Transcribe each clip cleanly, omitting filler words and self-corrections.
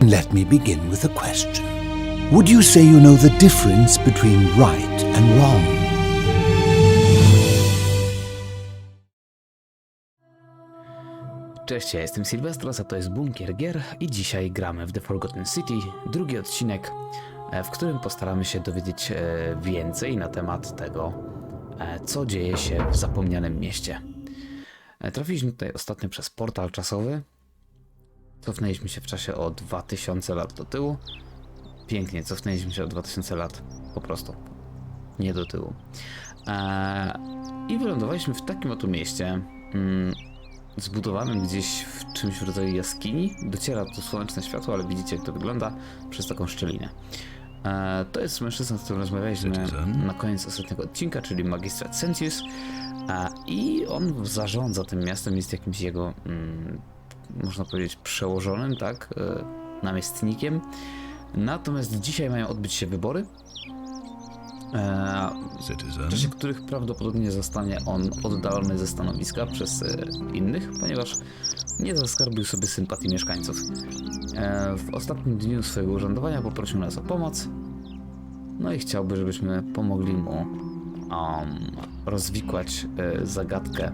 Let me begin with a question. Would you say you know the difference between right and wrong? Cześć, ja jestem Sylwestros, a to jest Bunkier Gier i dzisiaj gramy w The Forgotten City, drugi odcinek, w którym postaramy się dowiedzieć więcej na temat tego, co dzieje się w zapomnianym mieście. Trafiliśmy tutaj ostatnio przez portal czasowy, cofnęliśmy się w czasie o 2000 lat do tyłu. Pięknie, cofnęliśmy się o 2000 lat, po prostu, nie do tyłu. I wylądowaliśmy w takim oto mieście, zbudowanym gdzieś w czymś w rodzaju jaskini. Dociera tu słoneczne światło, ale widzicie, jak to wygląda przez taką szczelinę. To jest mężczyzna, z którym rozmawialiśmy na koniec ostatniego odcinka, czyli magistrat Sentius. I on zarządza tym miastem, jest jakimś jego, można powiedzieć, przełożonym, tak, namiestnikiem. Natomiast dzisiaj mają odbyć się wybory, w czasie których prawdopodobnie zostanie on oddalony ze stanowiska przez innych, ponieważ nie zaskarbił sobie sympatii mieszkańców. W ostatnim dniu swojego urzędowania poprosił nas o pomoc, no i chciałby, żebyśmy pomogli mu rozwikłać zagadkę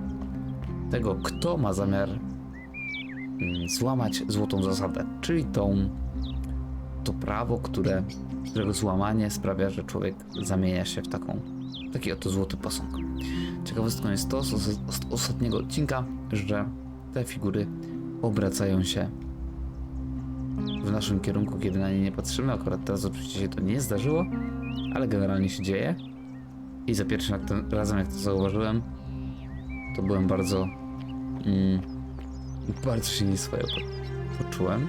tego, kto ma zamiar złamać Złotą Zasadę, czyli to prawo, którego złamanie sprawia, że człowiek zamienia się w taki oto złoty posąg. Ciekawostką jest to z ostatniego odcinka, że te figury obracają się w naszym kierunku, kiedy na nie nie patrzymy. Akurat teraz oczywiście się to nie zdarzyło, ale generalnie się dzieje. I za pierwszym razem, jak to zauważyłem, to byłem bardzo się nieswojo poczułem.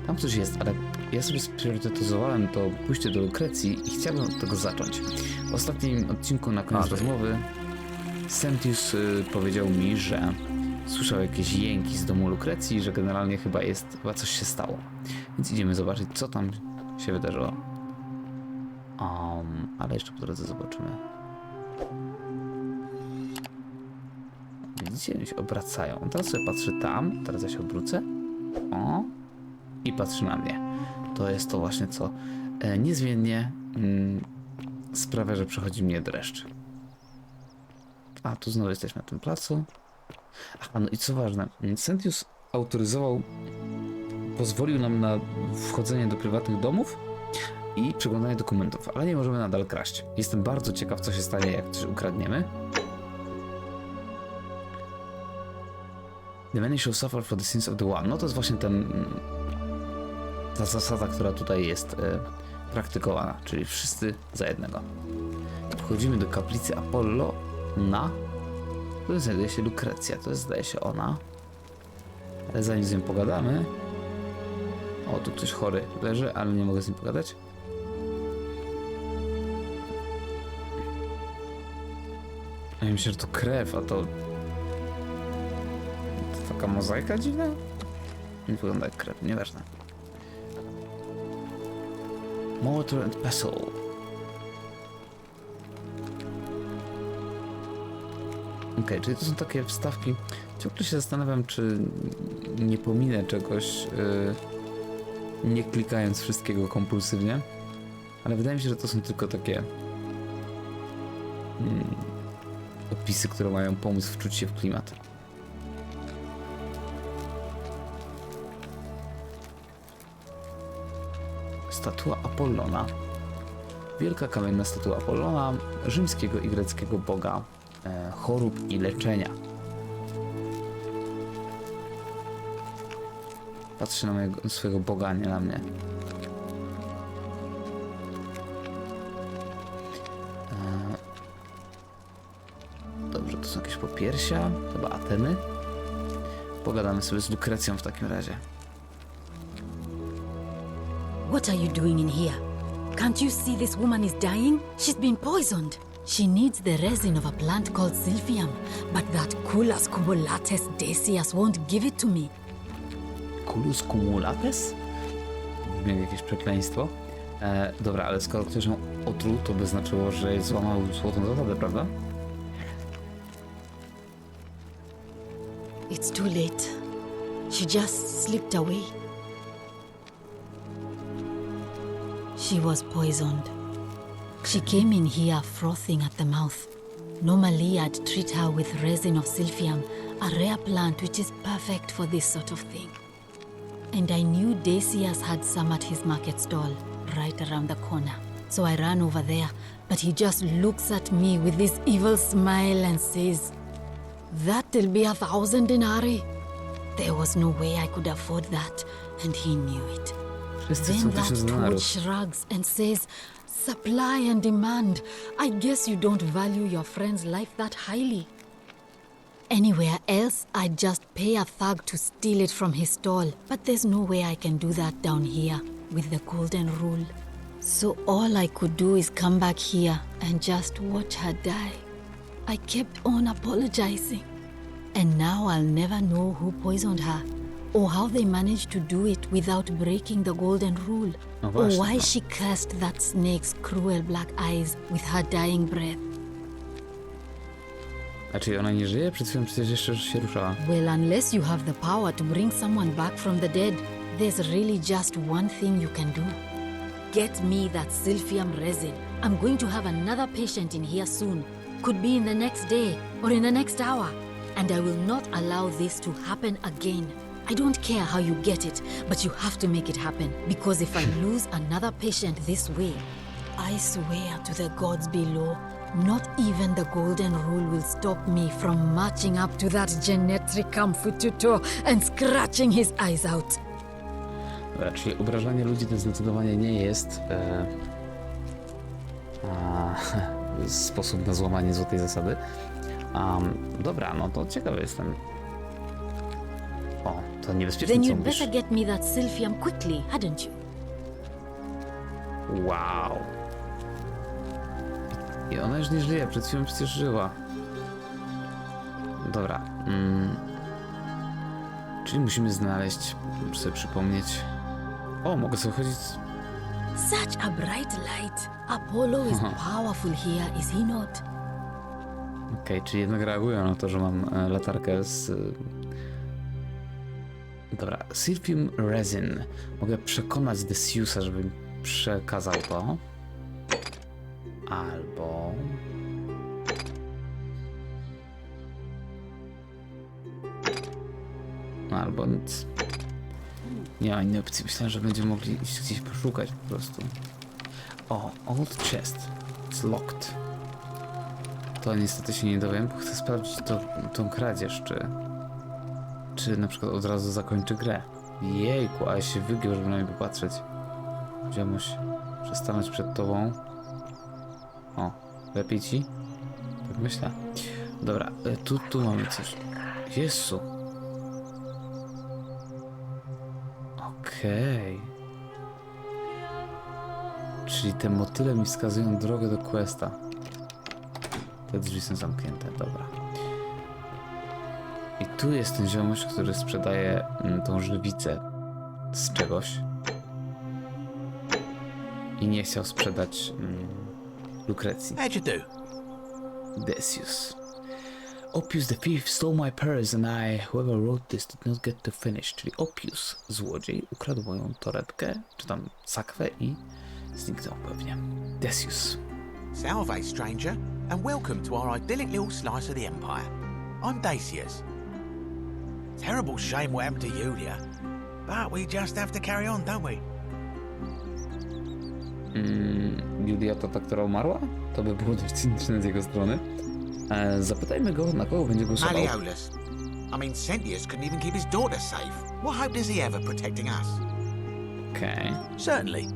Tam coś jest, ale ja sobie spriorytetyzowałem to pójście do Lukrecji i chciałbym od tego zacząć. W ostatnim odcinku na koniec rozmowy Sentius powiedział mi, że słyszał jakieś jęki z domu Lukrecji, że generalnie chyba coś się stało. Więc idziemy zobaczyć, co tam się wydarzyło. Ale jeszcze po drodze zobaczymy. Widzicie, oni się obracają. Teraz sobie patrzy tam, teraz ja się obrócę. I patrzy na mnie. To jest to właśnie, co niezmiennie sprawia, że przechodzi mnie dreszcz. A, tu znowu jesteśmy na tym placu. Aha, no i co ważne, Sentius pozwolił nam na wchodzenie do prywatnych domów i przeglądanie dokumentów, ale nie możemy nadal kraść. Jestem bardzo ciekaw, co się stanie, jak coś ukradniemy. The many shall suffer for the sins of the one. No to jest właśnie ta zasada, która tutaj jest praktykowana, czyli wszyscy za jednego. Wchodzimy do kaplicy Apollo tu znajduje się Lukrecja, to jest, zdaje się, ona. Ale zanim z nią pogadamy... O, tu ktoś chory leży, ale nie mogę z nim pogadać. Ja myślę, że to krew, a to taka mozaika dziwna? Nie wygląda jak krew, nieważne. Mortar and pestle. Okej, czyli to są takie wstawki. Ciągle się zastanawiam, czy nie pominę czegoś, nie klikając wszystkiego kompulsywnie. Ale wydaje mi się, że to są tylko takie opisy, które mają pomóc wczuć się w klimat. Statua Apollona. Wielka kamienna statua Apollona, rzymskiego i greckiego boga chorób i leczenia. Patrzy na swojego boga, a nie na mnie. Dobrze, to są jakieś popiersia, chyba Ateny. Pogadamy sobie z Lukrecją w takim razie. What are you doing in here? Can't you see this woman is dying? She's been poisoned. She needs the resin of a plant called silphium, but that Culus cumulates Decius won't give it to me. Culus cumulates? Brzmi jakieś przekleństwo. Dobra, ale skoro ktoś ją otruł, to by znaczyło, że złamał Złotą Zasadę, prawda? It's too late. She just slipped away. She was poisoned. She came in here frothing at the mouth. Normally, I'd treat her with resin of silphium, a rare plant which is perfect for this sort of thing. And I knew Decius had some at his market stall, right around the corner. So I ran over there, but he just looks at me with this evil smile and says, "That'll be 1,000 denarii." There was no way I could afford that, and he knew it. Wszyscy Then chcą that 1000 toad denarów. shrugs and says, "Supply and demand. I guess you don't value your friend's life that highly." Anywhere else, I'd just pay a thug to steal it from his stall, but there's no way I can do that down here with the golden rule. So all I could do is come back here and just watch her die. I kept on apologizing. And now I'll never know who poisoned her, or how they managed to do it without breaking the golden rule, No or właśnie, why no. she cursed that snake's cruel black eyes with her dying breath. A czyli ona nie żyje? Przed chwilą przecież jeszcze się ruszała. Well, unless you have the power to bring someone back from the dead, there's really just one thing you can do. Get me that silphium resin. I'm going to have another patient in here soon. Could be in the next day or in the next hour. And I will not allow this to happen again. I don't care how you get it, but you have to make it happen. Because if I lose another patient this way, I swear to the gods below, not even the golden rule will stop me from marching up to that genetricum fututo and scratching his eyes out. Dobra, czyli obrażanie ludzi to zdecydowanie nie jest sposób na złamanie złotej zasady. Dobra, no to ciekawy jestem. O, to niebezpieczne, Then co you'd mówisz. better get me that silphium quickly, hadn't you? Wow. I ona już nie żyje, przed chwilą przecież żyła. Dobra. Czyli musimy znaleźć, muszę sobie przypomnieć. O, mogę sobie chodzić. Such a bright light. Apollo is powerful here, is he not? Okej, czyli jednak reagują na to, że mam latarkę z... Dobra, silphium resin. Mogę przekonać Deciusa, żeby przekazał to. Albo... Albo nic. Nie ma innej opcji. Myślałem, że będziemy mogli iść gdzieś poszukać po prostu. O, old chest. It's locked. To niestety się nie dowiem, bo chcę sprawdzić tą kradzież, czy na przykład od razu zakończy grę. Jejku, ale się wygiął, żeby na mnie popatrzeć. Ziomuś, przestanąć przed tobą. O, lepiej ci? Tak myślę. Dobra, tu mamy coś. Jezu. Okej. Czyli te motyle mi wskazują drogę do questa. Te drzwi są zamknięte, dobra. I tu jest ten ziomuś, który sprzedaje tą żywicę z czegoś. I nie chciał sprzedać Lukrecji. How'd you do? Decius. Oppius the thief stole my purse and whoever wrote this, did not get to finish. Czyli Oppius, złodziej, ukradł moją torebkę, czy tam sakwę i zniknął pewnie. Decius. Salve, stranger, and welcome to our idyllic little slice of the Empire. I'm Decius. Terrible shame what happened to Julia, but we just have to carry on, don't we? Julia to ta, która umarła? To by było dość cyniczne z jego strony. Zapytajmy go, na kogo będzie głosował. Malleolus. I mean, Sentius couldn't even keep his daughter safe. What hope does he have of protecting us? Okej. Certainly.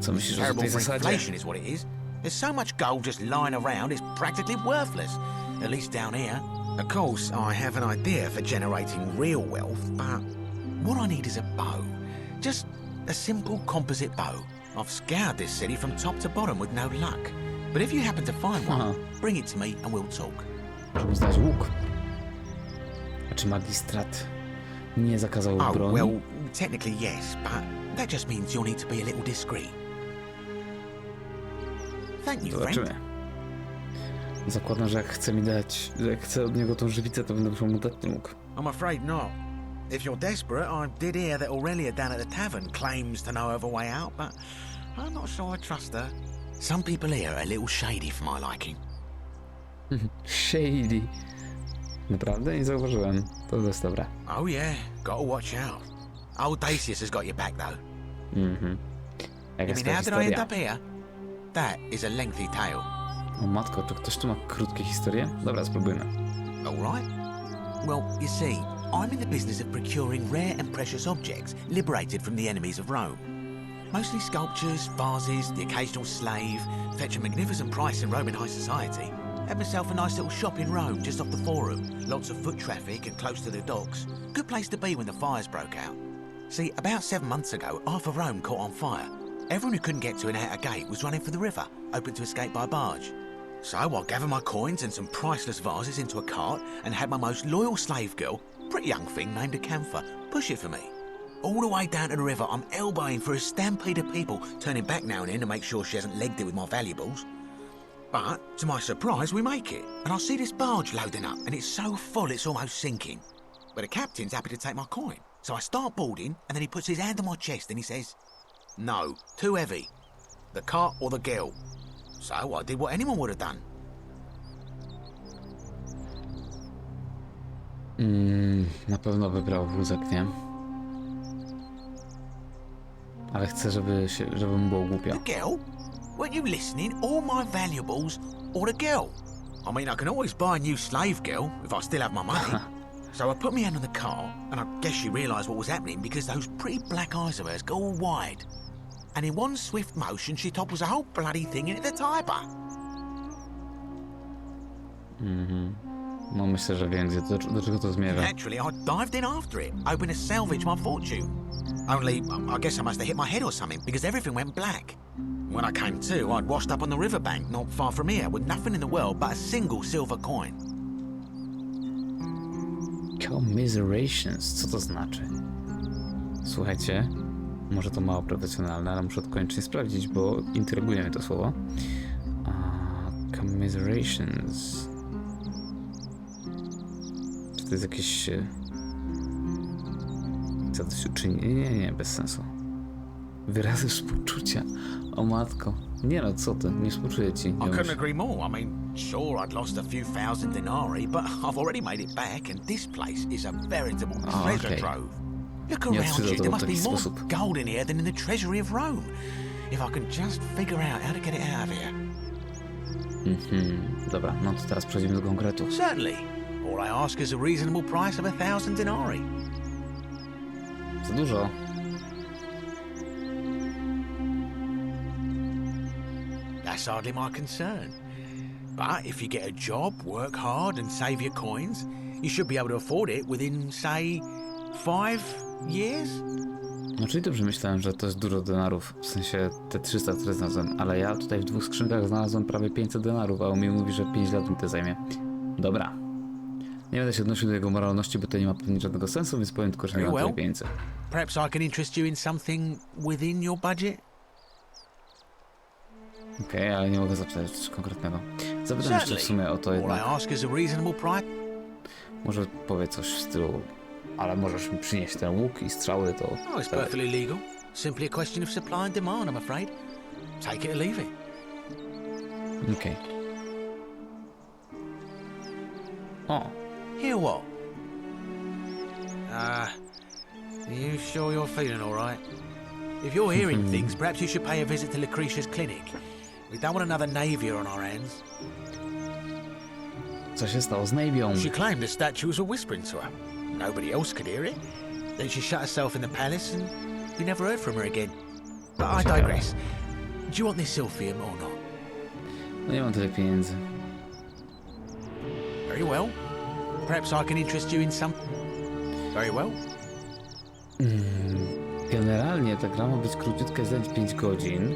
Co myślisz o Terrible tej for zasadzie? inflation is what it is. There's so much gold just lying around, it's practically worthless. At least down here. Of course, I have an idea for generating real wealth, but what I need is a bow. Just a simple composite bow. I've scoured this city from top to bottom with no luck. But if you happen to find one, bring it to me and we'll talk. Żeby znaleźć łuk. A czy magistrat nie zakazał Oh, broni? well, technically yes, but that just means you'll need to be a little discreet. Thank you, friend. Zobaczymy. Zakładam, że jak chce mi dać, że jak chcę od niego tą żywicę, to będę musiał mu dać, nie mógł. I'm afraid not. If you're desperate, I did hear that Aurelia down at the tavern claims to know of a way out, but I'm not sure I trust her. Some people here are a little shady for my liking. Shady. Naprawdę? Nie zauważyłem. To jest dobre. Oh yeah, gotta watch out. Old Dacius has got your back though. Jak I jest mean, ta how did I end historia? up here? That is a lengthy tale. O matko, czy ktoś tu ma krótkie historie? Dobra, spróbujmy. All right. Well, you see, I'm in the business of procuring rare and precious objects liberated from the enemies of Rome. Mostly sculptures, vases, the occasional slave, fetch a magnificent price in Roman high society. Had myself a nice little shop in Rome, just off the Forum. Lots of foot traffic and close to the docks. Good place to be when the fires broke out. See, about 7 months ago, half of Rome caught on fire. Everyone who couldn't get to an outer gate was running for the river, open to escape by barge. So I gathered my coins and some priceless vases into a cart and had my most loyal slave girl, pretty young thing named Acantha, push it for me. All the way down to the river, I'm elbowing for a stampede of people, turning back now and then to make sure she hasn't legged it with my valuables. But, to my surprise, we make it, and I see this barge loading up, and it's so full it's almost sinking. But the captain's happy to take my coin, so I start boarding, and then he puts his hand on my chest and he says, "No, too heavy. The cart or the girl." So I did what anyone would have done. Na pewno wybrał wózek, nie? Ale chcę, żeby mu było głupio. The girl? Weren't you listening? All my valuables or the girl? I mean, I can always buy a new slave girl if I still have my money. So I put my hand on the cart, and I guess she realised what was happening because those pretty black eyes of hers go all wide. And in one swift motion, she topples the whole bloody thing into the Tiber. No myślę, że wiem, do czego to zmierza. Naturally, I dived in after it, hoping to salvage my fortune. Only, I guess I must have hit my head or something, because everything went black. When I came to, I'd washed up on the riverbank not far from here, with nothing in the world but a single silver coin. Commiserations, co to znaczy? Słuchajcie, może to mało profesjonalne, ale muszę to koniecznie sprawdzić, bo intryguje mnie to słowo. Commiserations. Czy to jest jakieś... zadośćuczynienie? Nie, bez sensu. Wyrazy współczucia. O matko. Nie no, co ty? Nie współczuję ci. I couldn't agree more. I mean, sure, I'd lost a few thousand denarii, but I've already made it back, and this place is a veritable treasure trove. Look around you, there must be more gold in here than in the treasury of Rome. If I can just figure out how to get it out of here. Dobra, no to teraz przechodzimy do konkretów. Certainly. All I ask is a reasonable price of 1,000 denarii. Za dużo. That's hardly my concern. But if you get a job, work hard and save your coins, you should be able to afford it within, say, 5 years? No czyli dobrze myślałem, że to jest dużo denarów, w sensie te 300, które znalazłem, ale ja tutaj w 2 skrzynkach znalazłem prawie 500 denarów, a on mi mówi, że 5 lat mi to zajmie. Dobra. Nie będę się odnosił do jego moralności, bo to nie ma pewnie żadnego sensu, więc powiem tylko, że nie mam tyle pieniędzy. Perhaps I can interest you in something within your budget? Okej, ale nie mogę zapytać coś konkretnego. Zapytam jeszcze w sumie o to All I jednak. ask is a reasonable price. Może powie coś w stylu, ale możesz mi przynieść ten łuk i strzały, to... Oh, it's perfectly legal. Simply a question of supply and demand, I'm afraid. Take it or leave it. Okej. O! Hear what? You sure you're feeling all right? If you're hearing things, perhaps you should pay a visit to Lucretia's clinic. We don't want another Navier on our hands. Co się stało z Navią? She claimed the statues were whispering to her. Nobody else could hear it. Then she shut herself in the palace and we never heard from her again. But I digress. Do you want this silphium or not? No nie mam tyle pieniędzy. Very well. Perhaps I can interest you in some... Very well. Generalnie ta gra ma być króciutka, zająć 5 godzin,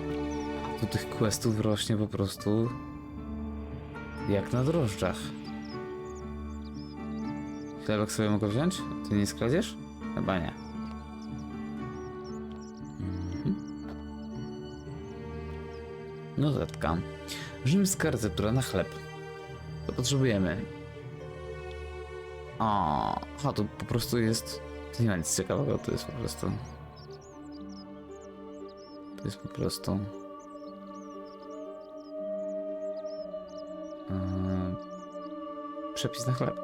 a tu tych questów rośnie po prostu jak na drożdżach. Chlebek sobie mogę wziąć? Ty nie skradziesz? Chyba nie. Notatka. Rzymska receptura na chleb. To potrzebujemy. Aha, to po prostu jest... To nie ma nic ciekawego, to jest po prostu... To jest po prostu... Przepis na chleb.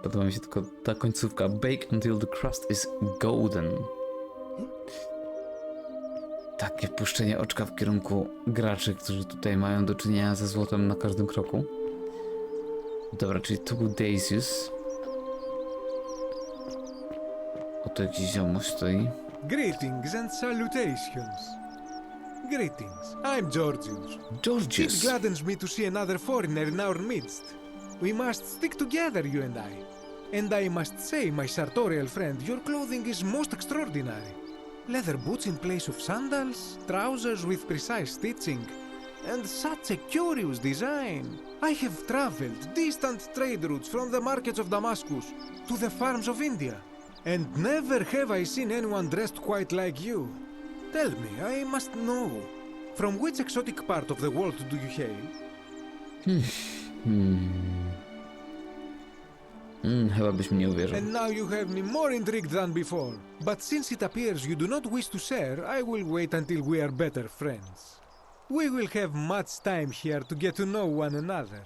Podoba mi się tylko ta końcówka. Bake until the crust is golden. Takie puszczenie oczka w kierunku graczy, którzy tutaj mają do czynienia ze złotem na każdym kroku. Dobra, czyli tu był Daisius. Oto jakiś ziomuś stoi. Greetings and salutations. Greetings, I'm Georgius. Georgius! It gladdens me to see another foreigner in our midst. We must stick together, you and I. And I must say, my sartorial friend, your clothing is most extraordinary. Leather boots in place of sandals, trousers with precise stitching, and such a curious design. I have traveled distant trade routes from the markets of Damascus to the farms of India, and never have I seen anyone dressed quite like you. Tell me, I must know, from which exotic part of the world do you hail? Chyba byś mi nie uwierzył. And now you have me more intrigued than before. But since it appears you do not wish to share, I will wait until we are better friends. We will have much time here to get to know one another.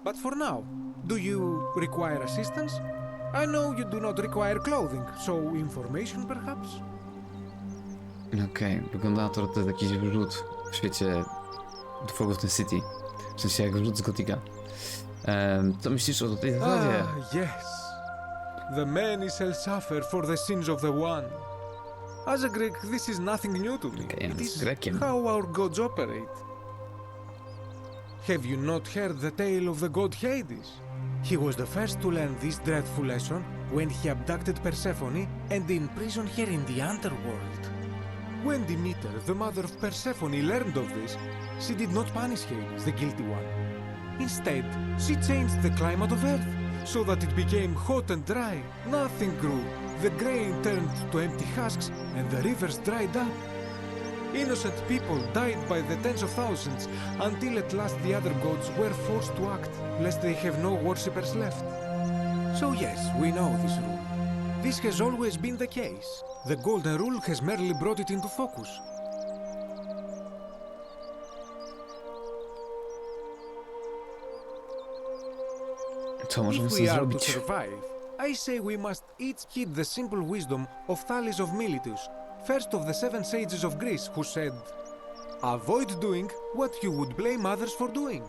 But for now, do you require assistance? I know you do not require clothing, so information perhaps? Okej, wygląda na to, że to jest jakiś wrzut w świecie The Forgotten City. W sensie jak wrzut z Gotika. Co myślisz o tej zasadzie? Yes. The many shall suffer for the sins of the one. As a Greek, this is nothing new to me. Okej, It z is Grekiem. how our gods operate. Have you not heard the tale of the god Hades? He was the first to learn this dreadful lesson when he abducted Persephone and imprisoned her in the underworld. When Demeter, the mother of Persephone, learned of this, she did not punish Hades, the guilty one. Instead, she changed the climate of Earth so that it became hot and dry. Nothing grew. The grain turned to empty husks and the rivers dried up. Innocent people died by the tens of thousands until at last the other gods were forced to act, lest they have no worshippers left. So yes, we know this rule. This has always been the case. The Golden Rule has merely brought it into focus. Co możemy If sobie we are to zrobić? survive, I say we must each heed the simple wisdom of Thales of Miletus, first of the 7 sages of Greece, who said, "Avoid doing what you would blame others for doing."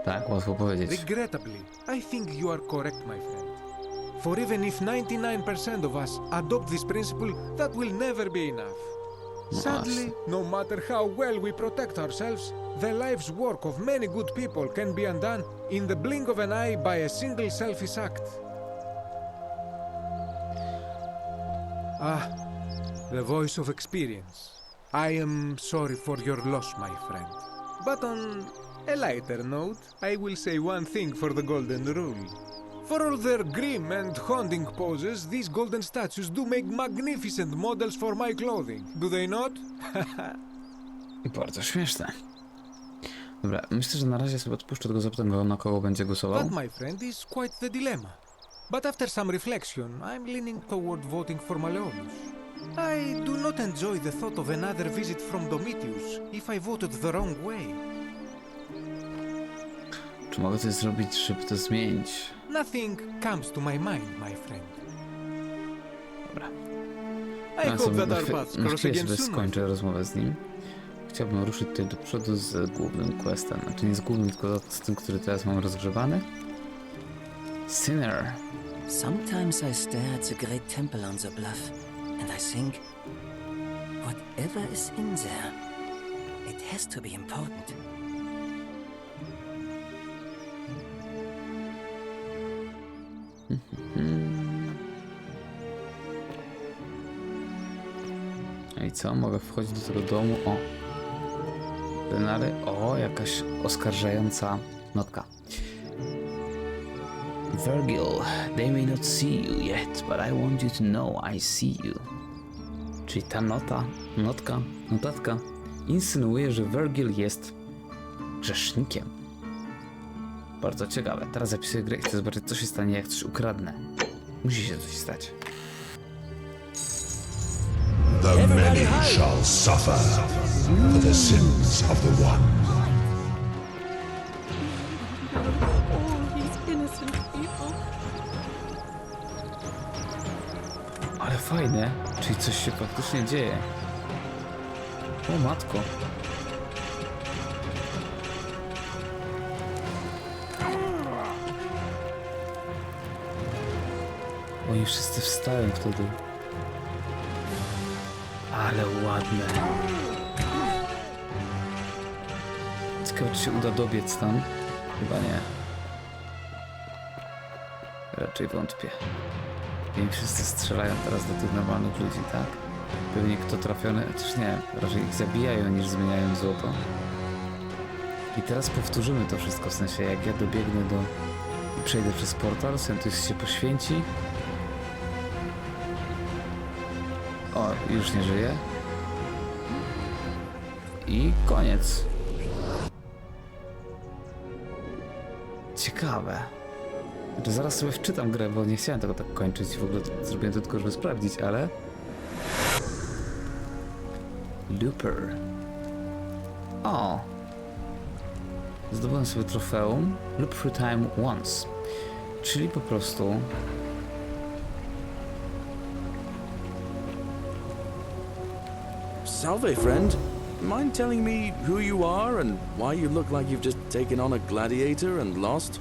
Tak, łatwo powiedzieć. Regrettably, I think you are correct, my friend. For even if 99% of us adopt this principle, that will never be enough. Sadly, no matter how well we protect ourselves, the life's work of many good people can be undone in the blink of an eye by a single selfish act. Ah, the voice of experience. I am sorry for your loss, my friend. But on a lighter note, I will say one thing for the Golden Rule. For all their grim and haunting poses, these golden statues do make magnificent models for my clothing, do they not? Bardzo śmieszne. Dobra, myślę, że na razie sobie odpuszczę tego, zapytam go, na kogo będzie głosował. That, my friend, is quite the dilemma. But after some reflection, I'm leaning toward voting for Maleolus. I do not enjoy the thought of another visit from Domitius if I voted the wrong way. Czy mogę coś zrobić, żeby to zmienić? Nothing comes to my mind, my friend. Dobra. I hope that our paths na cross chwilę again sobie soon, my skończę friend. rozmowę z nim. Chciałbym ruszyć tutaj do przodu z głównym questem. Znaczy nie z głównym, tylko z tym, który teraz mam rozgrzewany. Sinner. Sometimes I stare at the great temple on the bluff, and I think, whatever is in there, it has to be important. No i co? Mogę wchodzić do tego domu. O! Denary. O, jakaś oskarżająca notka. Virgil, they may not see you yet, but I want you to know I see you. Czyli ta notatka insynuuje, że Virgil jest grzesznikiem. Bardzo ciekawe. Teraz zapisuję grę i chcę zobaczyć, co się stanie, jak coś ukradnę. Musi się coś stać. The many shall suffer for the sins of the one. All these innocent people. Ale fajne. Czyli coś się faktycznie dzieje. O matko. Oni wszyscy wstają wtedy. Ale ładne. Ciekawe, czy się uda dobiec tam. Chyba nie. Raczej wątpię. I wszyscy strzelają teraz do tych normalnych ludzi, tak? Pewnie kto trafiony, chociaż nie, raczej ich zabijają niż zmieniają złoto. I teraz powtórzymy to wszystko, w sensie jak ja dobiegnę do... i przejdę przez portal, Sentus się poświęci. O, już nie żyje. I koniec. Ciekawe. Znaczy, zaraz sobie wczytam grę, bo nie chciałem tego tak kończyć. W ogóle zrobiłem to tylko, żeby sprawdzić, ale... Looper. O! Zdobyłem sobie trofeum Loop through time once. Czyli po prostu... Salve, friend. Mind telling me who you are and why you look like you've just taken on a gladiator and lost?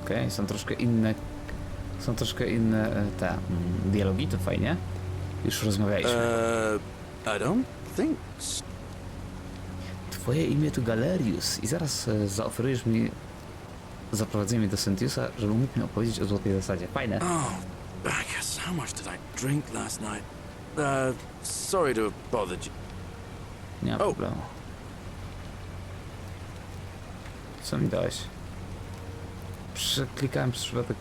Okej, są troszkę inne... Są troszkę inne te dialogi, to fajnie. Już rozmawialiśmy. I don't think so. Twoje imię to Galerius i zaraz zaoferujesz mi zaprowadzenie mnie do Sentiusa, żeby mógł mi opowiedzieć o Złotej Zasadzie. Fajne. Oh, Bacchus, how much did I drink last night? Sorry to have bothered you. Nie ma problemu. Co mi dałeś? Przeklikałem przez przypadek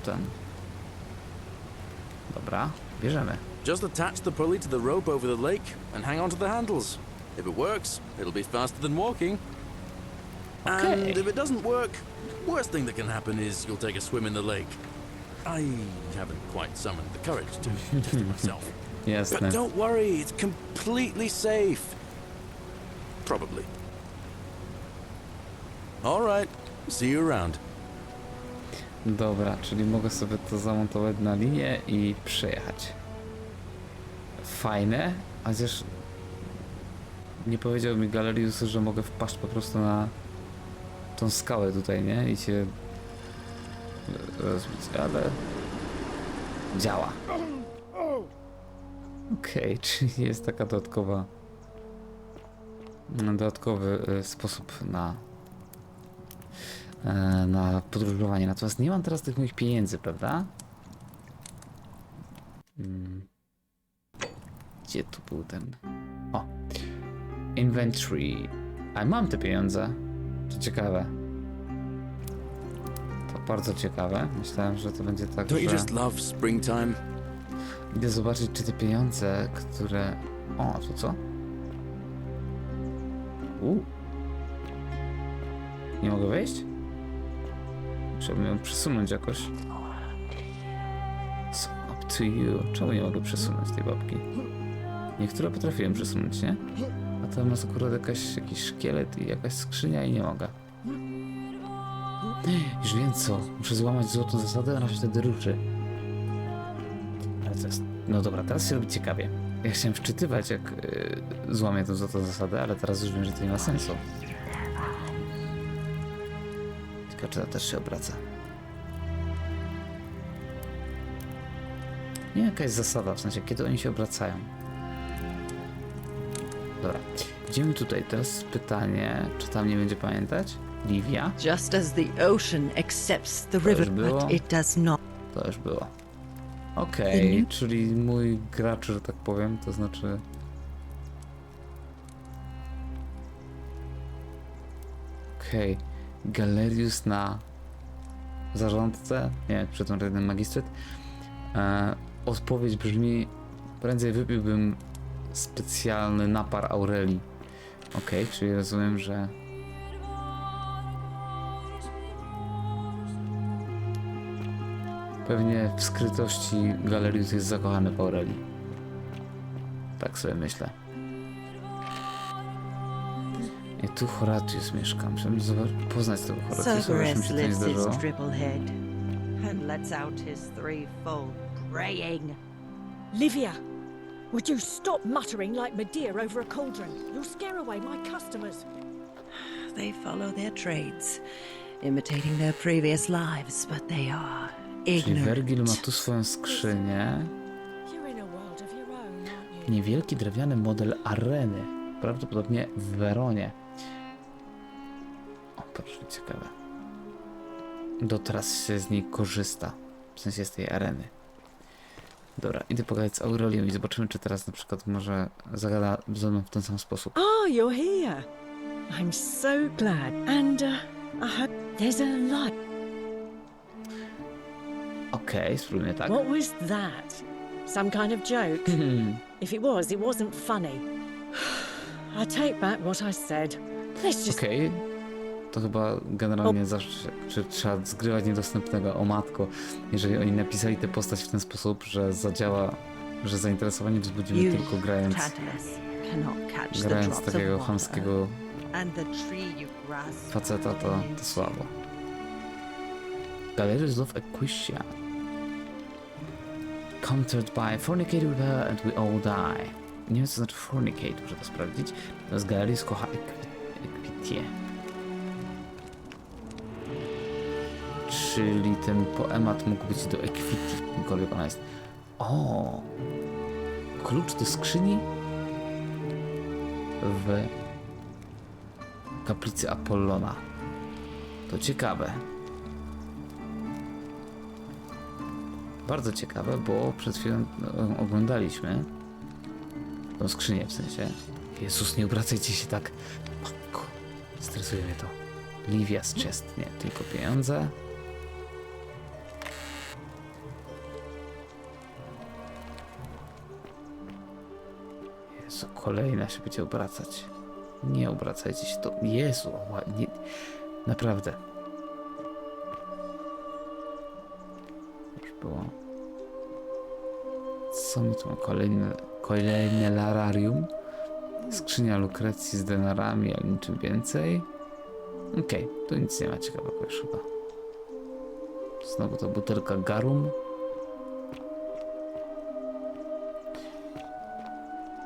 ten. Dobra, bierzemy. Just attach the pulley to the rope over the lake and hang on to the handles. If it works, it'll be faster than walking. Okay. And if it doesn't work, worst thing that can happen is you'll take a swim in the lake. I haven't quite summoned the courage to test it myself. Jasne. But don't worry, it's completely safe. Probably. All right, see you around. Dobra, czyli mogę sobie to zamontować na linię i przejechać. Fajne, a chociaż nie powiedział mi Galerius, że mogę wpaść po prostu na tą skałę tutaj, nie? I się rozbić, ale działa. Okej, czyli jest taka dodatkowy sposób na podróżowanie. Natomiast nie mam teraz tych moich pieniędzy, prawda? Gdzie tu był ten? O! Inventory. A mam te pieniądze. To ciekawe. To bardzo ciekawe. Myślałem, że to będzie tak, Don't you że... just love springtime? Idę zobaczyć, czy te pieniądze, które... O, to co? Nie mogę wejść? Trzeba ją przesunąć jakoś. It's up to you. Czemu nie mogę przesunąć tej babki? Niektóre potrafiłem przesunąć, nie? A tam jest akurat jakiś szkielet i jakaś skrzynia i nie mogę. Już wiem co. Muszę złamać Złotą Zasadę, ona się wtedy ruszy. Ale to jest... No dobra, teraz się robi ciekawie. Ja chciałem wczytywać, jak złamię tę Złotą Zasadę, ale teraz już wiem, że to nie ma sensu. Ciekawe, czy to też się obraca. Nie, jakaś zasada, w sensie, kiedy oni się obracają. Dobra, idziemy tutaj. Teraz pytanie, czy tam nie będzie pamiętać? Livia? Just as the ocean accepts the river, but it does not. To już było. Okej, czyli mój gracz, że tak powiem, to znaczy... Okej, Galerius na zarządcę, nie, przepraszam, jeden magistrat. Odpowiedź brzmi, prędzej wypiłbym specjalny napar Aurelii. Okej, czyli rozumiem, że Pewnie w skrytości Galerius jest zakochany w Aurelii. Tak sobie myślę. I tu Horatius mieszka. Muszę poznać tego Horatiusa, bo już mi się to nie zdarzyło. And lets out his threefold braying. Livia, would you stop muttering like Medea over a cauldron? You'll scare away my customers. They follow their trades, imitating their previous lives, but they are Czyli ignorant. Wergil ma tu swoją skrzynię. You're in a world of your own, aren't you? Niewielki drewniany model areny. Prawdopodobnie w Weronie. O, proszę, ciekawe. Do teraz się z niej korzysta. W sensie z tej areny. Dobra, idę pogadać z Aurelią i zobaczymy, czy teraz na przykład może zagada ze mną w ten sam sposób. Oh, you're here. I'm so glad. And I hope there's a lot. Okej, spróbujmy tak. What was that? Some kind of joke? If it was, it wasn't funny. I take back what I said. Let's just... Okej. To chyba generalnie zawsze trzeba zgrywać niedostępnego. O matko, jeżeli oni napisali tę postać w ten sposób, że zadziała, że zainteresowanie wzbudzimy tylko grając takiego chamskiego faceta, to słabo. Galerius love Equisia. Countered by fornicate with her and we all die. Nie wiem, co znaczy fornicate, muszę to sprawdzić. Natomiast Galerius kocha Equitię. Czyli ten poemat mógł być do Equity, jakkolwiek ona jest. O! Klucz do skrzyni w kaplicy Apollona. To ciekawe. Bardzo ciekawe, bo przed chwilą oglądaliśmy tą skrzynię, w sensie. Jezus, nie obracajcie się tak. Matko, stresuje mnie to. Livia's chest, nie, tylko pieniądze. Jezu, kolejna się będzie obracać. Nie obracajcie się, to... Jezu, nie... Naprawdę. Już było. Co mi tu ma? Kolejne lararium. Skrzynia Lukrecji z denarami, ale niczym więcej. Okej, tu nic nie ma ciekawego już chyba. Znowu ta butelka garum.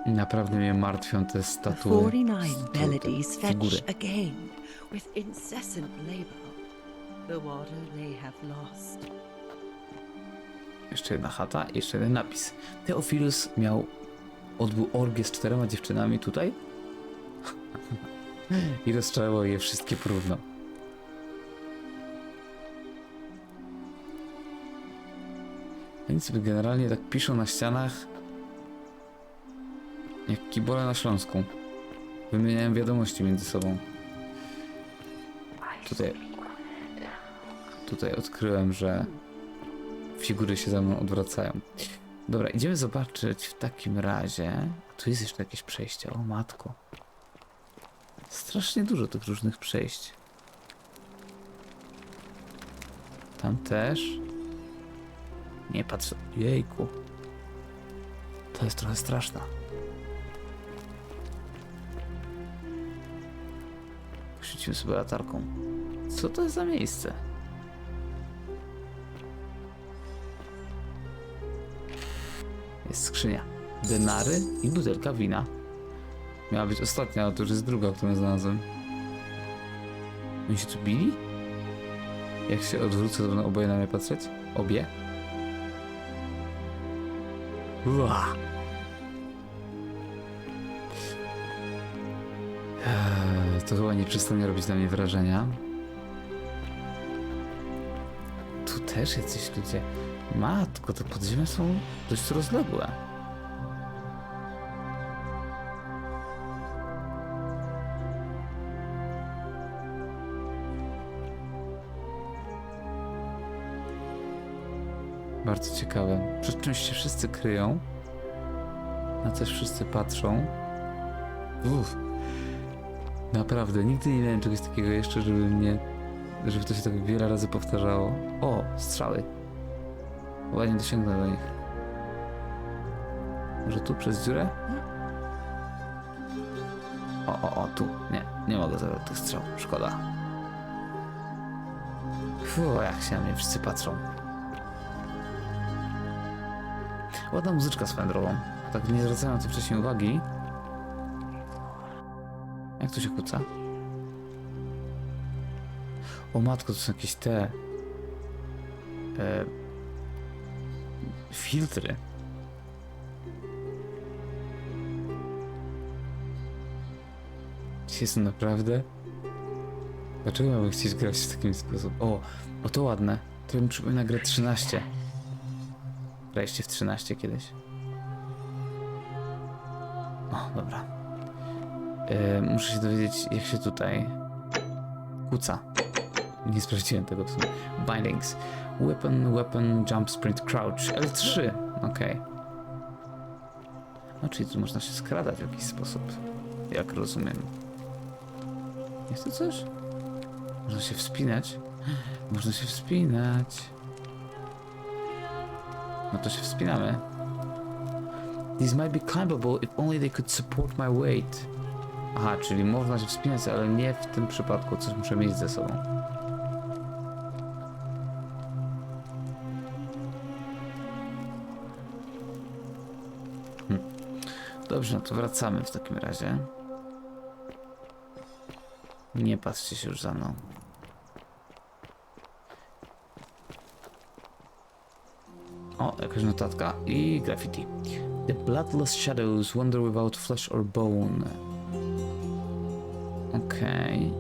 Naprawdę mnie martwią te statuły. 49 melodies figury. fetch again with incessant labor. The water they have lost. Jeszcze jedna chata i jeszcze jeden napis. Teofilus odbył orgię z 4 dziewczynami tutaj i rozczarował je wszystkie próżno. Oni sobie generalnie tak piszą na ścianach jak kibole na Śląsku. Wymieniają wiadomości między sobą. Tutaj odkryłem, że figury się za mną odwracają. Dobra, idziemy zobaczyć w takim razie. Tu jest jeszcze jakieś przejście. O matko. Strasznie dużo tych różnych przejść. Tam też. Nie patrzę. Jejku. To jest trochę straszne. Poświecimy sobie latarką. Co to jest za miejsce? Jest skrzynia. Denary i butelka wina. Miała być ostatnia, ale to już jest druga, którą znalazłem. Oni się tu bili? Jak się odwrócę, to będą oboje na mnie patrzeć? Obie? Ua. To chyba nie przestanie robić na mnie wrażenia. Tu też jacyś ludzie. Matko, te podziemia są dość rozległe. Bardzo ciekawe. Przed czymś się wszyscy kryją. Na coś wszyscy patrzą. Uff. Naprawdę, nigdy nie miałem czegoś takiego jeszcze, żeby to się tak wiele razy powtarzało. O, strzały. Chyba nie dosięgnę do nich. Może tu przez dziurę? O, tu. Nie mogę zabrać tych strzał. Szkoda. Jak się na mnie wszyscy patrzą. Ładna muzyczka swoją drogą. Tak nie zwracałem na to wcześniej uwagi. Jak tu się kłóca? O matko, to są jakieś te... filtry. Jest to naprawdę? Dlaczego miałbym chcieć grać w taki sposób? O to ładne. To mi przypomina grę 13. Graliście w 13 kiedyś? O, dobra. Muszę się dowiedzieć, jak się tutaj kłóca. Nie sprawdziłem tego w sumie. Bindings. Weapon, jump, sprint, crouch. L3. Okej. No, czyli tu można się skradać w jakiś sposób. Jak rozumiem. Jest to coś? Można się wspinać? Można się wspinać. No to się wspinamy. These might be climbable if only they could support my weight. Aha, czyli można się wspinać, ale nie w tym przypadku. Coś muszę mieć ze sobą. Dobrze, no to wracamy w takim razie. Nie patrzcie się już za mną. O, jakaś notatka i graffiti. The bloodless shadows wander without flesh or bone. Okej.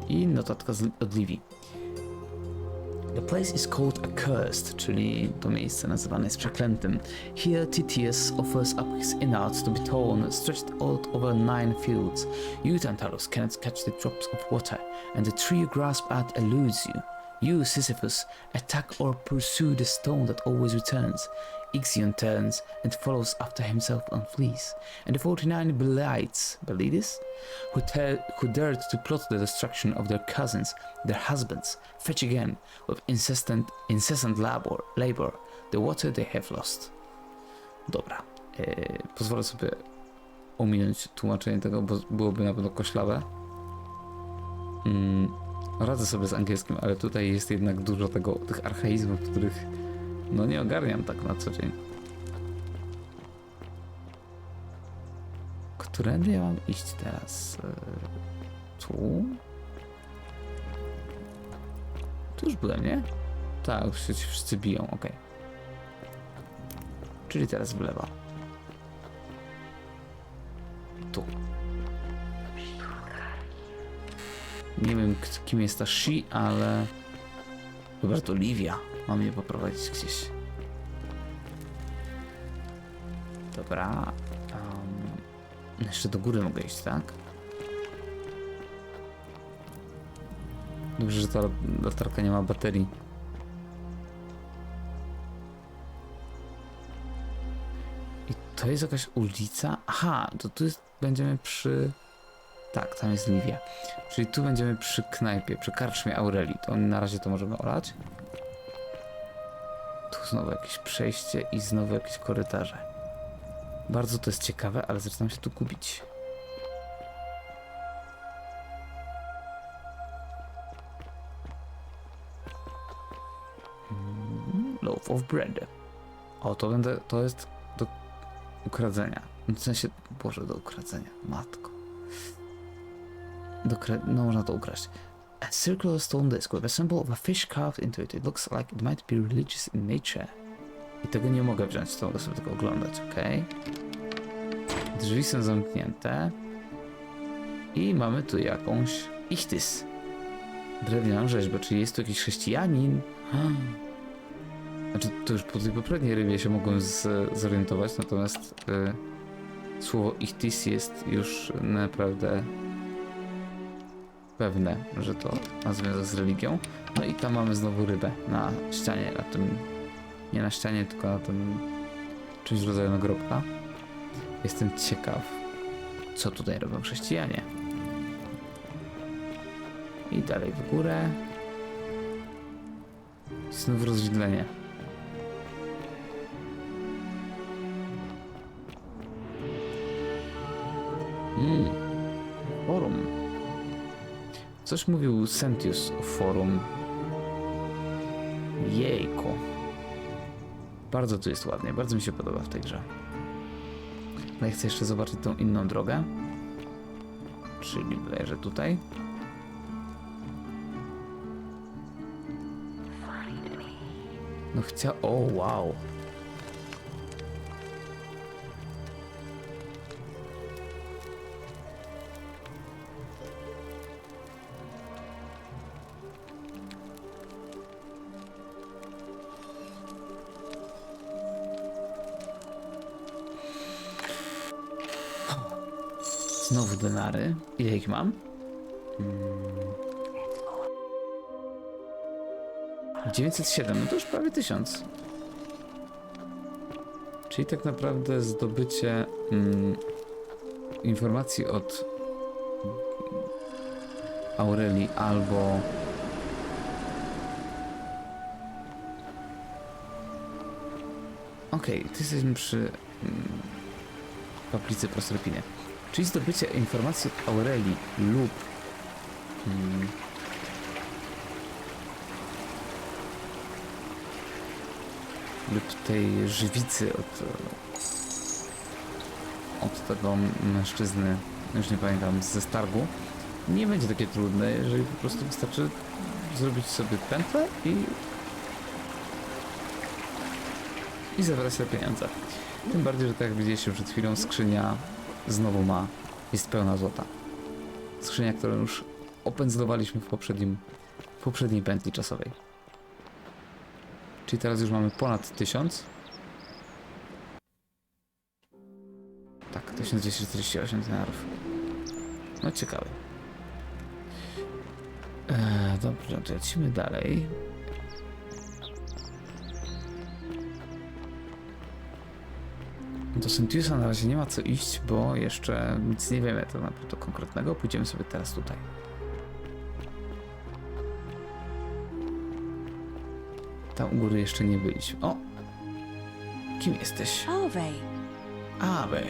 I notatka od Livii. The place is called accursed, czyli to miejsce nazywane jest przeklętym. Here Titius offers up his innards to be torn, stretched out over 9 fields. You, Tantalus, cannot catch the drops of water, and the tree you grasp at eludes you. You, Sisyphus, attack or pursue the stone that always returns. Ixion turns and follows after himself and flees. And the 49 Belides, who dared to plot the destruction of their cousins, their husbands, fetch again, with incessant labor, the water they have lost. Dobra. Pozwolę sobie ominąć tłumaczenie tego, bo byłoby na pewno koślawe. Radzę sobie z angielskim, ale tutaj jest jednak dużo tych archaizmów, których no nie ogarniam tak na co dzień. Którędy ja mam iść teraz? Tu? Tu już byłem, nie? Tak, już się wszyscy biją, okej. Czyli teraz w lewo. Tu. Nie wiem, kim jest ta she, ale chyba to Livia. Mam mnie poprowadzić gdzieś. Dobra. Jeszcze do góry mogę iść, tak? Dobrze, że ta latarka nie ma baterii. I to jest jakaś ulica? Aha, to tu jest, będziemy przy... Tak, tam jest Livia. Czyli tu będziemy przy knajpie, przy karczmie Aurelii. To na razie to możemy olać. Tu znowu jakieś przejście i znowu jakieś korytarze. Bardzo to jest ciekawe, ale zaczynam się tu gubić. Loaf of bread. O, to jest do ukradzenia. W sensie, Boże, do ukradzenia. Matko. No, można to ukraść. A circular stone disc with a symbol of a fish carved into it. It looks like it might be religious in nature. I tego nie mogę wziąć, to mogę sobie tylko oglądać, ok? Drzwi są zamknięte. I mamy tu jakąś ichtys. Drewnianą rzeźbę, czyli jest tu jakiś chrześcijanin. Znaczy, to już po tej poprzedniej rybie się mogłem zorientować, natomiast słowo ichtys jest już naprawdę pewne, że to ma związek z religią. No i tam mamy znowu rybę na ścianie, na tym, nie na ścianie, tylko na tym czymś w rodzaju nagrobka. Jestem ciekaw, co tutaj robią chrześcijanie. I dalej w górę. Znów rozwidlenie. Coś mówił Sentius o forum. Jejku. Bardzo tu jest ładnie, bardzo mi się podoba w tej grze. Ale ja chcę jeszcze zobaczyć tą inną drogę. Czyli że tutaj. No o wow. Znowu denary. Ile ich mam? 907, no to już prawie 1000. Czyli tak naprawdę zdobycie informacji od Aurelii albo okej, tu jesteśmy przy kaplicy Proserpiny. Czyli zdobycie informacji od Aurelii lub tej żywicy od tego mężczyzny, już nie pamiętam, ze Stargu, nie będzie takie trudne, jeżeli po prostu wystarczy zrobić sobie pętlę i zabrać sobie pieniądze. Tym bardziej, że tak jak widzieliście przed chwilą, skrzynia znowu jest pełna złota. Skrzynia, którą już opędzlowaliśmy w poprzedniej pętli czasowej. Czyli teraz już mamy ponad 1000. Tak, 1248 denarów. No ciekawe. Dobrze, to lecimy dalej. Do Sentiusa na razie nie ma co iść, bo jeszcze nic nie wiemy tak naprawdę konkretnego. Pójdziemy sobie teraz tutaj. Tam u góry jeszcze nie byliśmy. O! Kim jesteś? Ave. Ave.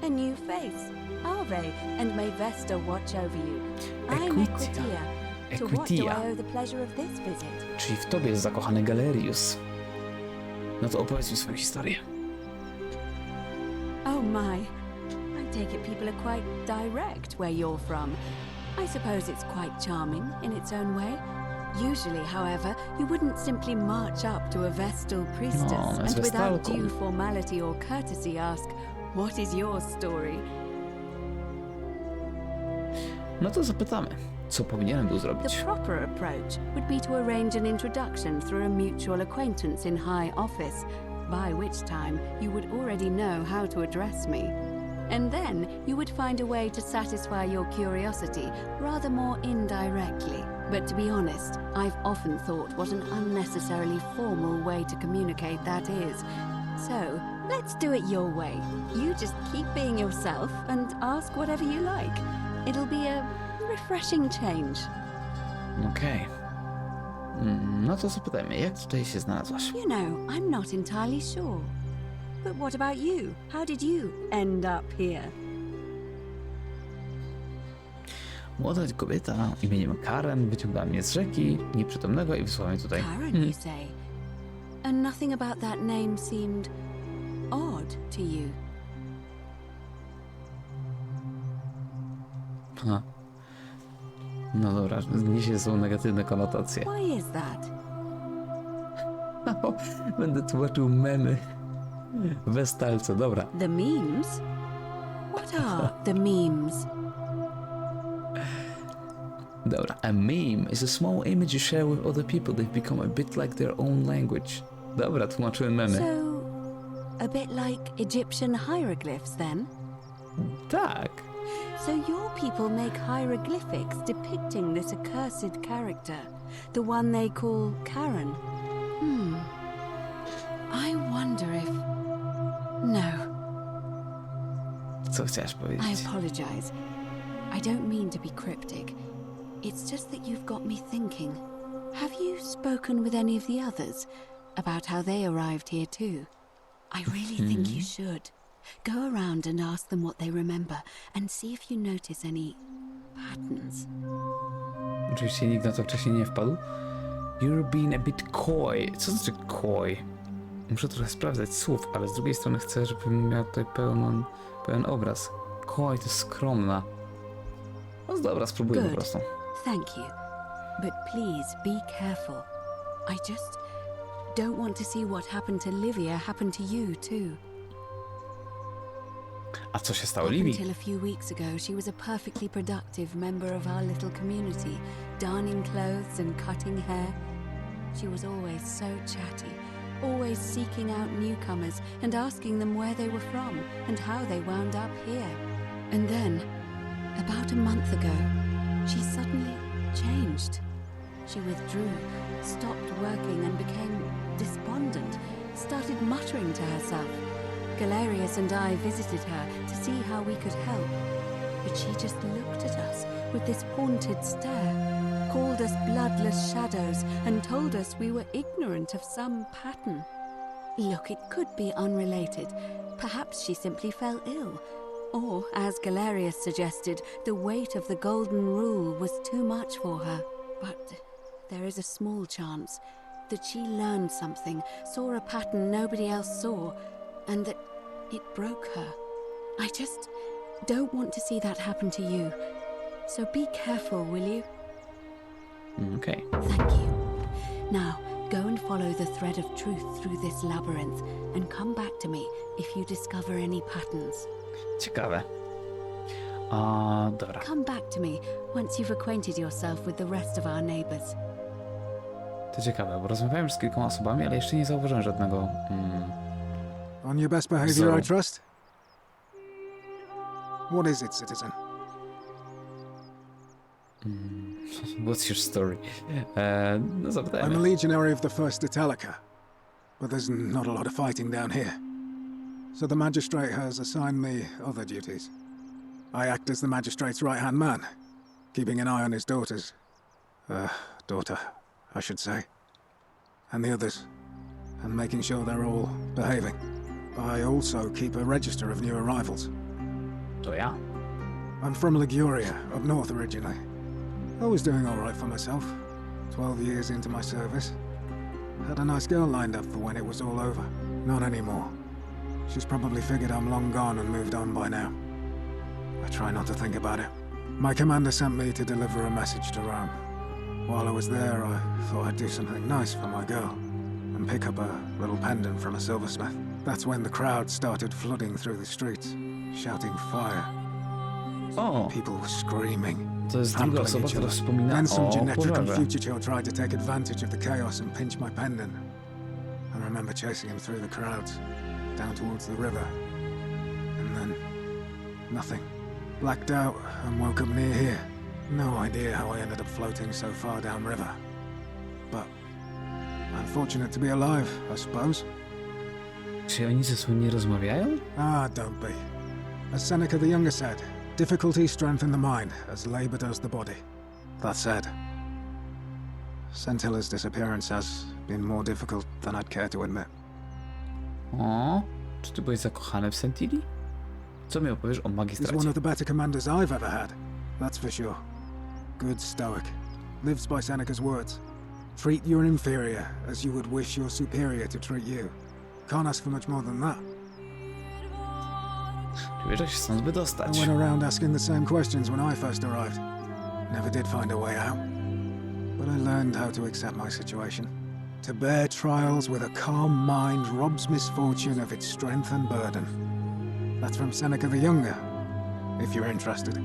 A new face. Ave, and may Vesta watch over you. I'm Equitia. Equitia. To what do Equitia. I owe the pleasure of this visit? Czyli w tobie jest zakochany Galerius. No to opowiedz mi swoją historię. Oh my. I take it people are quite direct where you're from. I suppose it's quite charming in its own way. Usually, however, you wouldn't simply march up to a Vestal priestess No, and without Vestalką. due formality or courtesy ask, what is your story? No to zapytamy, co powinienem był The zrobić. proper approach would be to arrange an introduction through a mutual acquaintance in high office, by which time you would already know how to address me. And then you would find a way to satisfy your curiosity rather more indirectly. But to be honest, I've often thought what an unnecessarily formal way to communicate that is. So, let's do it your way. You just keep being yourself and ask whatever you like. It'll be a refreshing change. Okej. No to zapytajmy, jak tutaj się znalazłaś? You know, I'm not entirely sure. But what about you? How did you end up here? Młoda kobieta imieniem Karen wyciągnęła mnie z rzeki nieprzytomnego i wysłała mnie tutaj. Karen, you say? And nothing about that name seemed odd to you. Ha. No dobra, niesie są negatywne konotacje. Why is that? Będę tłumaczył memy we stalce, dobra. The memes? What are the memes? Dobra, a meme is a small image you share with other people. They've become a bit like their own language. Dobra, tłumaczyłem memy. So, a bit like Egyptian hieroglyphs then? Tak. So your people make hieroglyphics depicting this accursed character, the one they call Karen. I wonder if... No. Co chciałaś powiedzieć? I apologize. I don't mean to be cryptic. It's just that you've got me thinking. Have you spoken with any of the others about how they arrived here too? I really think you should. Go around and ask them what they remember and see if you notice any patterns. Oczywiście nikt na to wcześniej nie wpadł. You're being a bit coy. Co znaczy coy? Muszę trochę sprawdzać słów, ale z drugiej strony chcę, żebym miał tutaj pełen obraz. Coy to skromna. No dobra, spróbuję po prostu. Thank you. But please be careful. I just don't want to see what happened to Livia happen to you too. A co się stało Up Livii? until a few weeks ago, she was a perfectly productive member of our little community, darning clothes and cutting hair. She was always so chatty, always seeking out newcomers and asking them where they were from and how they wound up here. And then, about a month ago, she suddenly changed. She withdrew, stopped working and became despondent, started muttering to herself. Galerius and I visited her to see how we could help, but she just looked at us with this haunted stare, called us bloodless shadows, and told us we were ignorant of some pattern. Look, it could be unrelated. Perhaps she simply fell ill. Or, as Galerius suggested, the weight of the golden rule was too much for her. But there is a small chance that she learned something, saw a pattern nobody else saw, and that it broke her. I just don't want to see that happen to you. So be careful, will you? Okay. Thank you. Now, go and follow the thread of truth through this labyrinth and come back to me if you discover any patterns. Ciekawe. Dobra. Come back to me once you've acquainted yourself with the rest of our neighbors. To ciekawe, bo rozmawiałem już z kilkoma osobami, ale jeszcze nie zauważyłem żadnego... On your best behavior, I trust? What is it, citizen? What's your story? No I'm a zapytajmy. legionary of the First Italica, but there's not a lot of fighting down here. So the magistrate has assigned me other duties. I act as the magistrate's right-hand man, keeping an eye on his daughters. Daughter, I should say. And the others, and making sure they're all behaving. I also keep a register of new arrivals. To ja. I'm from Liguria, up north originally. I was doing all right for myself. 12 years into my service. Had a nice girl lined up for when it was all over. Not anymore. She's probably figured I'm long gone and moved on by now. I try not to think about it. My commander sent me to deliver a message to Rome. While I was there, I thought I'd do something nice for my girl and pick up a little pendant from a silversmith. That's when the crowd started flooding through the streets, shouting fire. O, People were screaming, to jest druga trampling osoba, each która other. wspomina Then some o genetrical pożarze. fugitive tried to take advantage of the chaos and pinch my pendant. I remember chasing him through the crowds, down towards the river. And then, nothing. Blacked out and woke up near here. No idea how I ended up floating so far downriver. But I'm fortunate to be alive, I suppose. Czy oni ze sobą nie rozmawiają? Don't be. As Seneca the Younger said, difficulty strengthen the mind, as labor does the body. That said, Sentilla's disappearance has been more difficult than I'd care to admit. O, czy ty byłeś zakochany w Sentineli? Co mi opowiesz o He's one magistracie? of the better commanders I've ever had, that's for sure. Good stoic. Lives by Seneca's words. Treat your inferior as you would wish your superior to treat you. Can't ask for much more than that. Czy wiesz, jak się stąd I wydostać? went around asking the same questions when I first arrived. Never did find a way out. But I learned how to accept my situation. To bear trials with a calm mind robs misfortune of its strength and burden. That's from Seneca the Younger, if you're interested.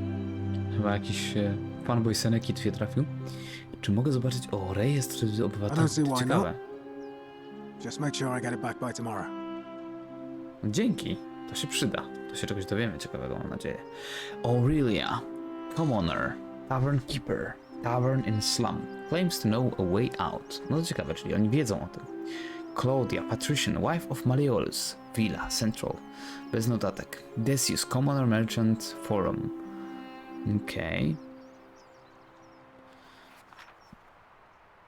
Chyba jakiś fanboy Seneki twie trafił. Czy mogę zobaczyć o rejestr I don't obywateli? see To why ciekawe. Just make sure I get it back by tomorrow. Dzięki. To się przyda. To się czegoś dowiemy ciekawego, mam nadzieję. Aurelia, commoner, tavern keeper, tavern in slum, claims to know a way out. No to ciekawe, czyli oni wiedzą o tym. Claudia, patrician, wife of Malleolus, villa, central, bez notatek. Decius, commoner, merchant, forum. Okej.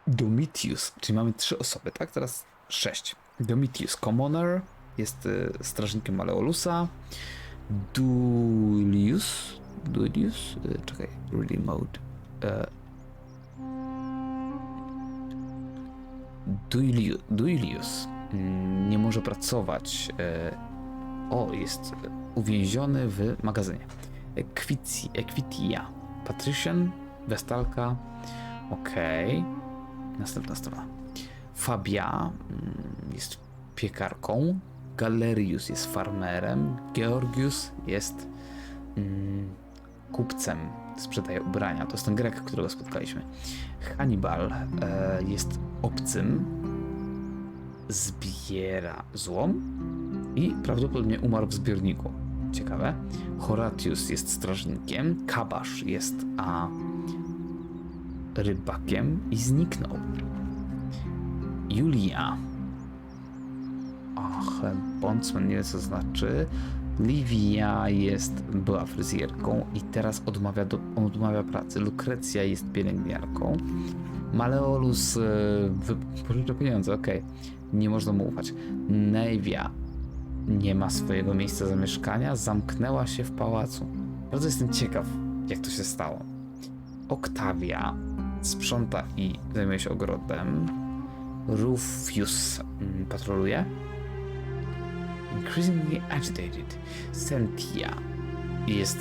Domitius, czyli mamy 3 osoby, tak? Teraz 6. Domitius, commoner, jest strażnikiem Malleolusa. Duilius? Czekaj, ready mode. Duilius nie może pracować. Jest uwięziony w magazynie. Equitia. Patrician, Vestalka. Okej. Następna strona. Fabia jest piekarką. Galerius jest farmerem. Georgius jest kupcem. Sprzedaje ubrania. To jest ten Grek, którego spotkaliśmy. Hannibal jest obcym. Zbiera złom i prawdopodobnie umarł w zbiorniku. Ciekawe. Horatius jest strażnikiem. Kabasz jest rybakiem i zniknął. Julia. Bondsman, nie wiem co znaczy. Livia była fryzjerką i teraz odmawia pracy. Lukrecja jest pielęgniarką. Maleolus pożycza pieniądze, okej. Nie można mu ufać. Nevia nie ma swojego miejsca zamieszkania, zamknęła się w pałacu. Bardzo jestem ciekaw, jak to się stało. Octavia sprząta i zajmuje się ogrodem. Rufius patroluje. Increasingly agitated. Sentia jest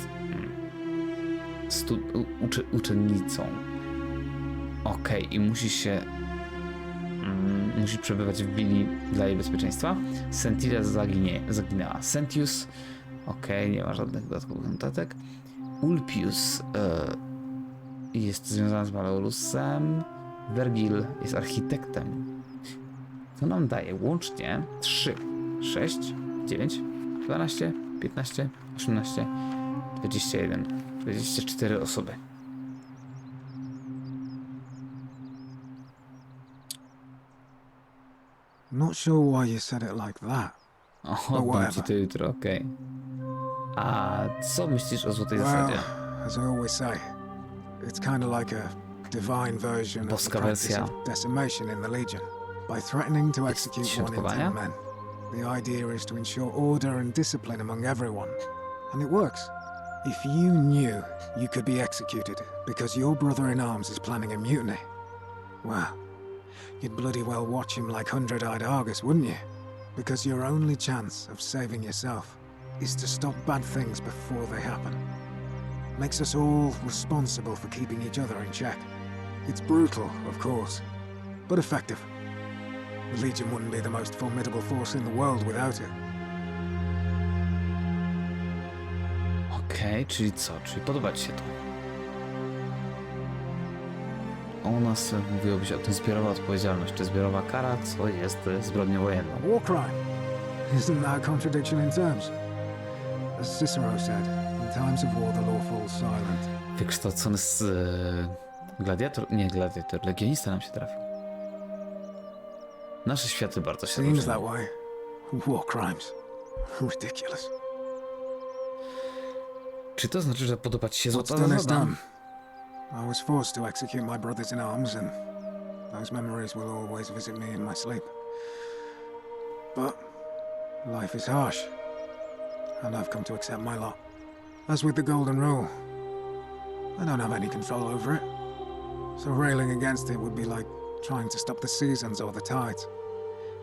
uczennicą. Okej, i musi przebywać w willi dla jej bezpieczeństwa. Sentilla zaginęła. Sentius, nie ma żadnych dodatkowych notatek. Ulpius jest związany z Maleolusem. Vergil jest architektem. To nam daje łącznie 3, 6, 9, 12, 15, 18, 21, 24 osoby. Not sure why you said it like that. Oddam ci to jutro, okej. A co myślisz o Złotej Zasadzie? As I always say, it's kind of like a divine version of the practice of decimation in the Legion. By threatening to execute 1 in 10 men, the idea is to ensure order and discipline among everyone. And it works. If you knew you could be executed because your brother-in-arms is planning a mutiny, well, you'd bloody well watch him like 100-eyed Argus, wouldn't you? Because your only chance of saving yourself is to stop bad things before they happen. Makes us all responsible for keeping each other in check. It's brutal, of course, but effective. The Legion wouldn't be the most formidable force in the world without it. Okej, czyli co? Czyli podoba ci się to? O nas mówiłoby się o tym zbiorowa odpowiedzialność, czy zbiorowa kara, co jest zbrodnią wojenną. War crime. Isn't that a contradiction in terms? As Cicero said, in times of war the law falls silent. Wykształcony z legionista nam się trafił. Nasze światy bardzo się Seems różnią. that way. War crimes. Ridiculous. Czy to znaczy, że podoba ci się Złota What's done is Zasada? done. I was forced to execute my brothers in arms, and those memories will always visit me in my sleep. But life is harsh, and I've come to accept my lot. As with the Golden Rule, I don't have any control over it, so railing against it would be like trying to stop the seasons or the tides.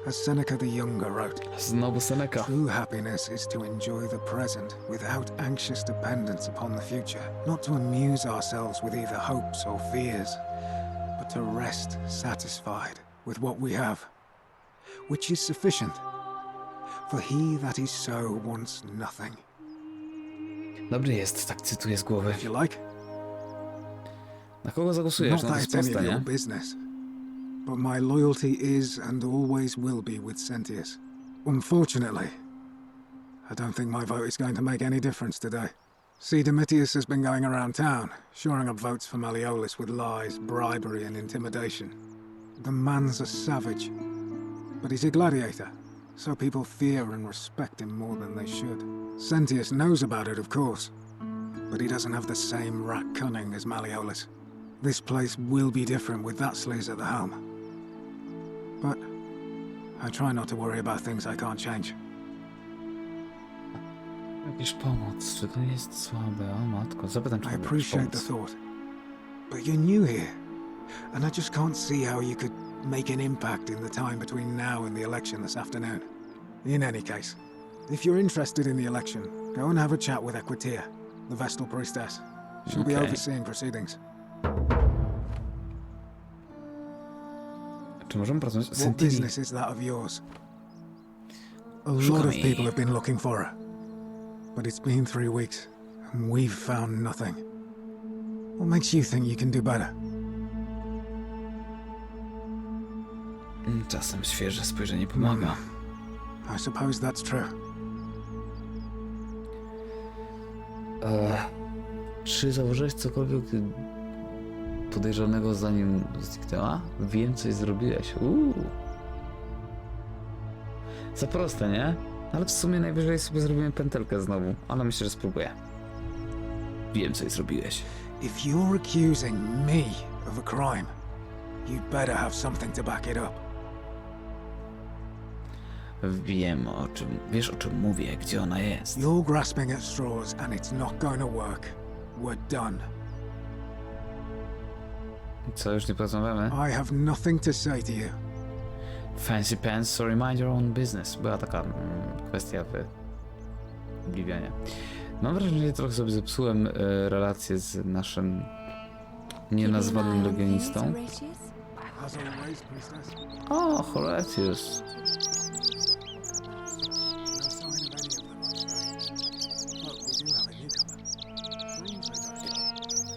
As Seneca the Younger wrote, Znowu Seneca. true happiness is to enjoy the present without anxious dependence upon the future, not to amuse ourselves with either hopes or fears, but to rest satisfied with what we have, which is sufficient. For he that is so wants nothing. Dobry jest, tak cytuję z głowy. If you like. Na kogo zagłosujesz? Not No to that jest it's any proste, of nie? your business, but my loyalty is and always will be with Sentius. Unfortunately, I don't think my vote is going to make any difference today. See, Domitius has been going around town, shoring up votes for Malleolus with lies, bribery, and intimidation. The man's a savage, but he's a gladiator, so people fear and respect him more than they should. Sentius knows about it, of course, but he doesn't have the same rat cunning as Malleolus. This place will be different with that sleaze at the helm. But I try not to worry about things I can't change. Jakieś pomoc, czy to nie jest słabe? O matko, zapytam, czy I mogę jakąś appreciate the pomoc. thought. But you're new here, and I just can't see how you could make an impact in the time between now and the election this afternoon. In any case, if you're interested in the election, go and have a chat with Equitia, the Vestal priestess. She'll be Okay. overseeing proceedings. Czy możemy porozmawiać z What Sentini? business is that of yours? A lot Szukam of jej. people have been looking for her, but it's been 3 weeks, and we've found nothing. What makes you think you can do better? Czasem świeże spojrzenie pomaga. I suppose that's true. Czy założyłeś cokolwiek podejrzanego zanim zniknęła? Wiem, coś zrobiłeś. Za proste, nie? Ale w sumie najwyżej sobie zrobimy pętelkę znowu. Ale myślę, że spróbuję. Wiem, coś zrobiłeś. If you're accusing me of a crime, you'd better have something to back it up. Wiem wiesz o czym mówię, gdzie ona jest. You're grasping at straws and it's not going to work. We're done. Co, już nie porozmawiamy? I have nothing to say to you. Fancy pants, sorry, mind your own business. Była taka kwestia w Oblivionie. Mam wrażenie, że trochę sobie zepsułem relację z naszym nienazwanym legionistą. As always, priestess. O, Horatius. No sign of any of them, I'm afraid. But we do have a newcomer. Seems they don't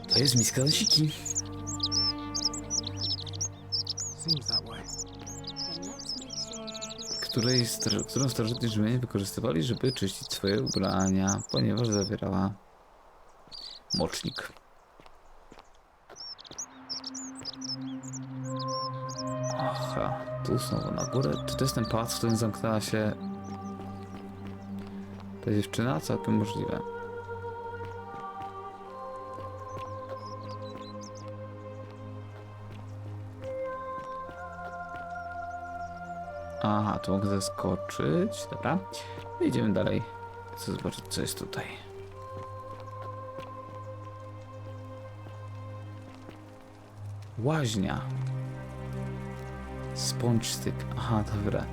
know. To jest miska nosiki. Seems that way. Którą starożytni Rzymianie wykorzystywali, żeby czyścić swoje ubrania, ponieważ zawierała mocznik. Aha, tu znowu na górę. Czy to jest ten pałac, w którym zamknęła się ta dziewczyna? Całkiem możliwe. Aha, tu mogę zaskoczyć. Dobra. Idziemy dalej. Chcę zobaczyć, co jest tutaj. Łaźnia. Sponge stick. Aha, dobra.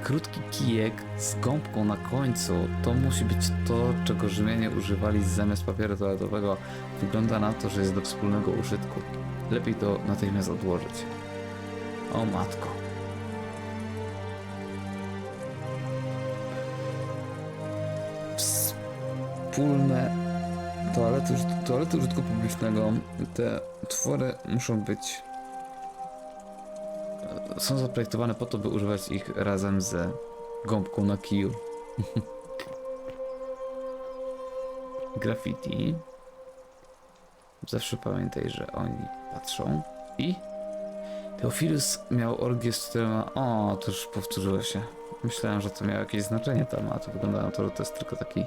Krótki kijek z gąbką na końcu. To musi być to, czego Rzymianie używali zamiast papieru toaletowego. Wygląda na to, że jest do wspólnego użytku. Lepiej to natychmiast odłożyć. O matko. Wspólne toalety użytku publicznego. Te utwory muszą być... Są zaprojektowane po to, by używać ich razem z gąbką na kiju. Graffiti. Zawsze pamiętaj, że oni patrzą. I Teofilus miał orgię z 4... O, to już powtórzyło się. Myślałem, że to miało jakieś znaczenie tam, a to wygląda na to, że to jest tylko taki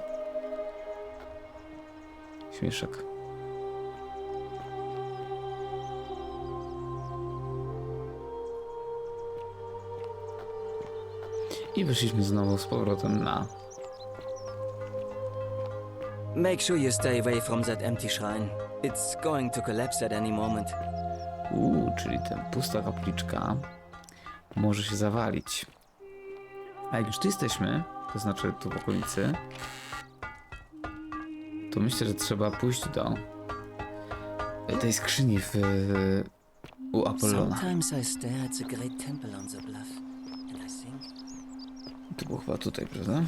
śmieszek. I wyszliśmy znowu z powrotem na... Make sure you stay away from that empty shrine. It's going to collapse at any moment. Czyli ta pusta kapliczka może się zawalić. A jak już tu jesteśmy, to znaczy tu w okolicy, to myślę, że trzeba pójść do tej skrzyni u Apollona. Sometimes I stare at the great temple on the bluff, and I think... To było chyba tutaj, prawda?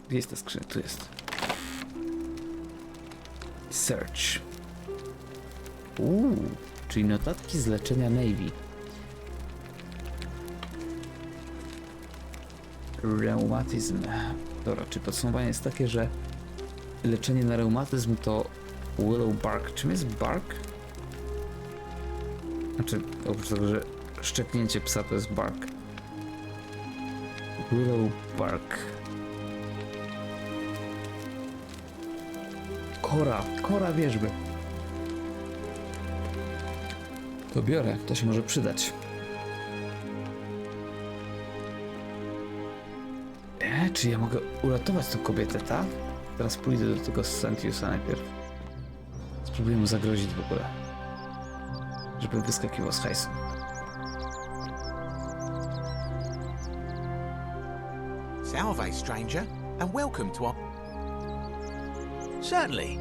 Gdzie jest ta skrzynia? Tu jest. Search. Czyli notatki z leczenia Navy. Reumatyzm. Dobra, czyli podsumowanie jest takie, że leczenie na reumatyzm to Willow Bark. Czym jest bark? Znaczy, oprócz tego, że szczepnięcie psa to jest bark. Willow Bark. Kora wierzby. To biorę, to się może przydać. Czy ja mogę uratować tę kobietę, tak? Teraz pójdę do tego Sentiusa najpierw. Spróbuję mu zagrozić w ogóle. Żeby wyskakiwał z hajsu. Salve, stranger, and welcome to our... Certainly.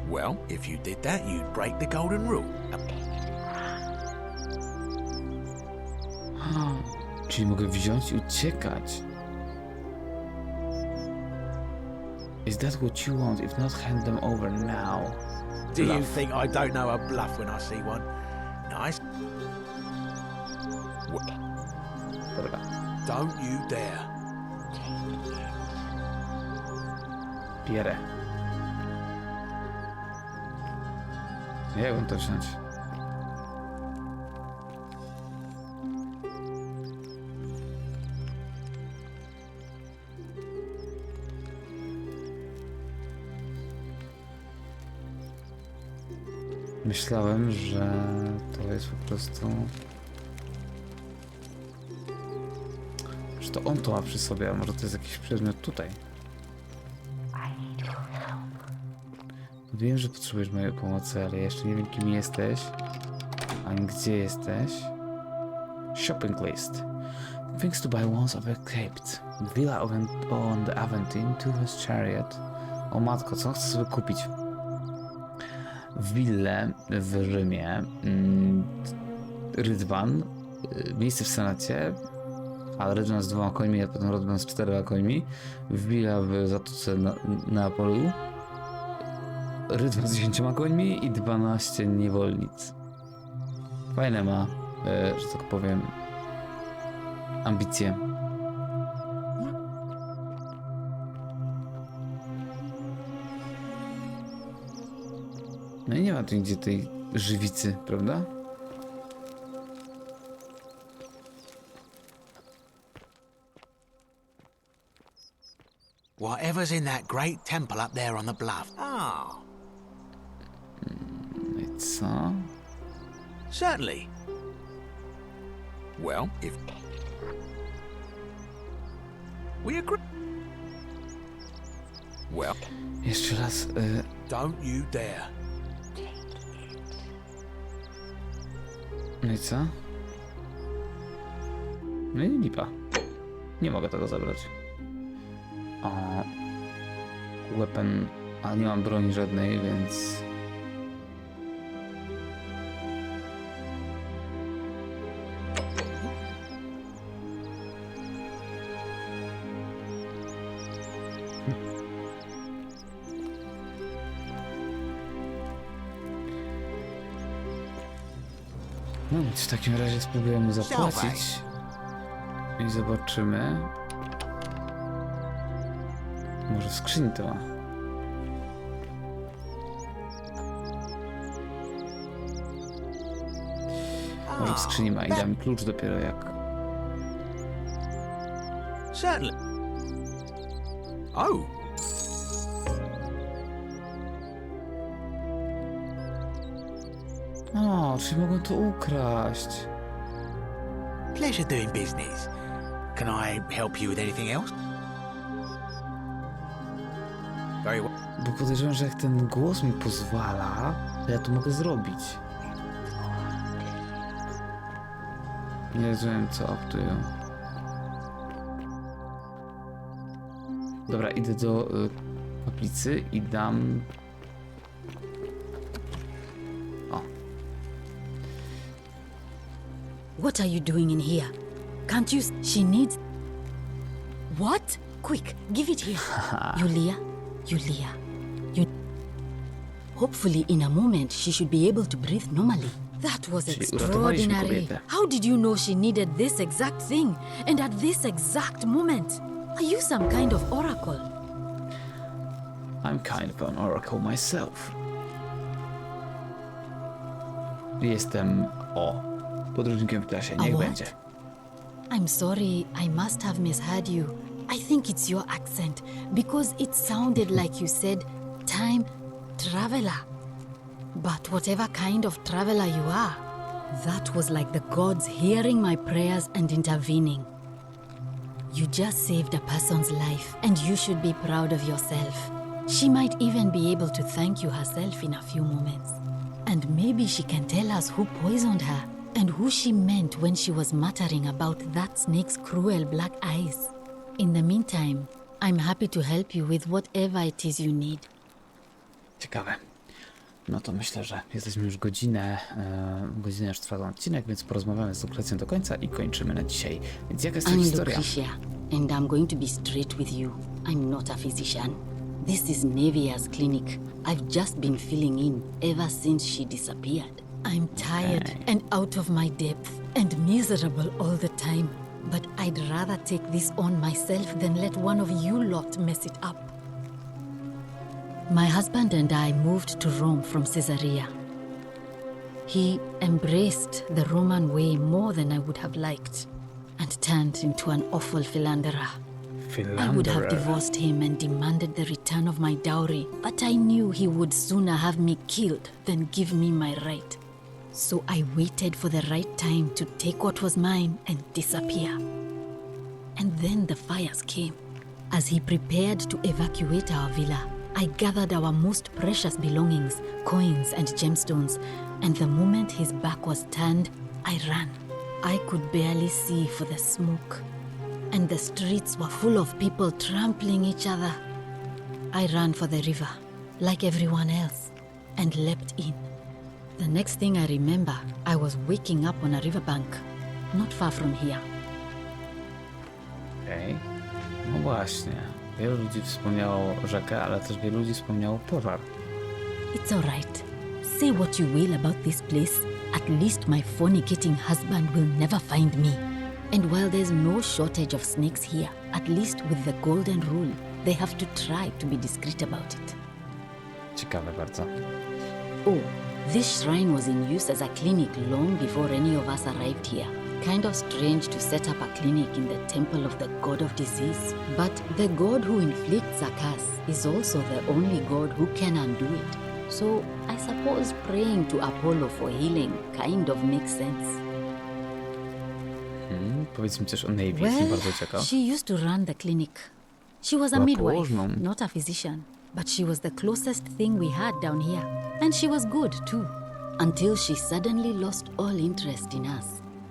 Well, if you did that, you'd break the golden rule. Czyli mogę wziąć i uciekać. Is that what you want? If not, hand them over now. Do you think I don't know a bluff when I see one? Nice. Dobra. Don't you dare. Bierę. Jak mam to wziąć? Myślałem, że to jest po prostu... Że to on to ma przy sobie, a może to jest jakiś przedmiot tutaj. Wiem, że potrzebujesz mojej pomocy, ale jeszcze nie wiem, kim jesteś, ani gdzie jesteś. Shopping list. Things to buy once overcaped. Villa on the Aventine, two-horse chariot. O matko, co chcę sobie kupić? Willę w Rzymie, rydwan, miejsce w Senacie, ale rydwan z 2 końmi, a potem rydwan z 4 końmi, willa w Zatoce na polu, rydwan z 10 końmi i 12 niewolnic. Fajne ma, że tak powiem, ambicje. No i nie ma tu nigdzie tej żywicy, prawda? Whatever's in that great temple up there on the bluff. Ah. No i co? Certainly. Well, if we agree. Well, Jeszcze raz. don't you dare. No i co? No i lipa. Nie mogę tego zabrać. O. Weapon. Ale nie mam broni żadnej, więc... No więc w takim razie spróbuję mu zapłacić i zobaczymy. Może w skrzyni to ma. Może w skrzyni ma i da mi klucz dopiero jak... Certainly. Oh. O, czyli mogą to ukraść. Pleasure doing business. Can I help you with anything else? Very well. Bo podejrzewam, że jak ten głos mi pozwala, to ja to mogę zrobić. Nie rozumiem, co optują. Dobra, idę do kaplicy i dam... O. What are you doing in here? Can't you... She needs... What? Quick, give it here. Yulia. You... Hopefully in a moment she should be able to breathe normally. That was extraordinary. How did you know she needed this exact thing? And at this exact moment? Are you some kind of oracle? I'm kind of an oracle myself. Jestem... podróżnikiem w klasie, niech będzie. I'm sorry, I must have misheard you. I think it's your accent, because it sounded like you said time traveler. But whatever kind of traveler you are, that was like the gods hearing my prayers and intervening. You just saved a person's life, and you should be proud of yourself. She might even be able to thank you herself in a few moments. And maybe she can tell us who poisoned her, and who she meant when she was muttering about that snake's cruel black eyes. In the meantime, I'm happy to help you with whatever it is you need. Ciekawe. No to myślę, że jesteśmy już godzinę już trwa ten odcinek, więc porozmawiamy z Lukrecją do końca i kończymy na dzisiaj. Więc jaka jest ta I'm historia? Lucretia, and I'm going to be straight with you. I'm not a physician. This is Nevia's clinic. I've just been filling in ever since she disappeared. I'm tired and out of my depth and miserable all the time. But I'd rather take this on myself than let one of you lot mess it up. My husband and I moved to Rome from Caesarea. He embraced the Roman way more than I would have liked and turned into an awful philanderer. I would have divorced him and demanded the return of my dowry, but I knew he would sooner have me killed than give me my right. So I waited for the right time to take what was mine and disappear. And then the fires came. As he prepared to evacuate our villa, I gathered our most precious belongings, coins and gemstones, and the moment his back was turned, I ran. I could barely see for the smoke, and the streets were full of people trampling each other. I ran for the river, like everyone else, and leapt in. The next thing I remember, I was waking up on a riverbank, not far from here. Okej. No właśnie. Wielu ludzi wspomniało rzekę, ale też wielu ludzi wspomniało pożar. It's alright. Say what you will about this place. At least my fornicating husband will never find me. And while there's no shortage of snakes here, at least with the golden rule, they have to try to be discreet about it. Ciekawe bardzo. Oh, this shrine was in use as a clinic long before any of us arrived here. Kind of strange to set up a clinic in the temple of the god of disease. But the god who inflicts a curse is also the only god who can undo it. So I suppose praying to Apollo for healing kind of makes sense. Powiedz mi coś o Navy, jestem bardzo ciekaw. She used to run the clinic. She was a Była midwife, położną. not a physician. But she was the closest thing we had down here. And she was good too. Until she suddenly lost all interest in us.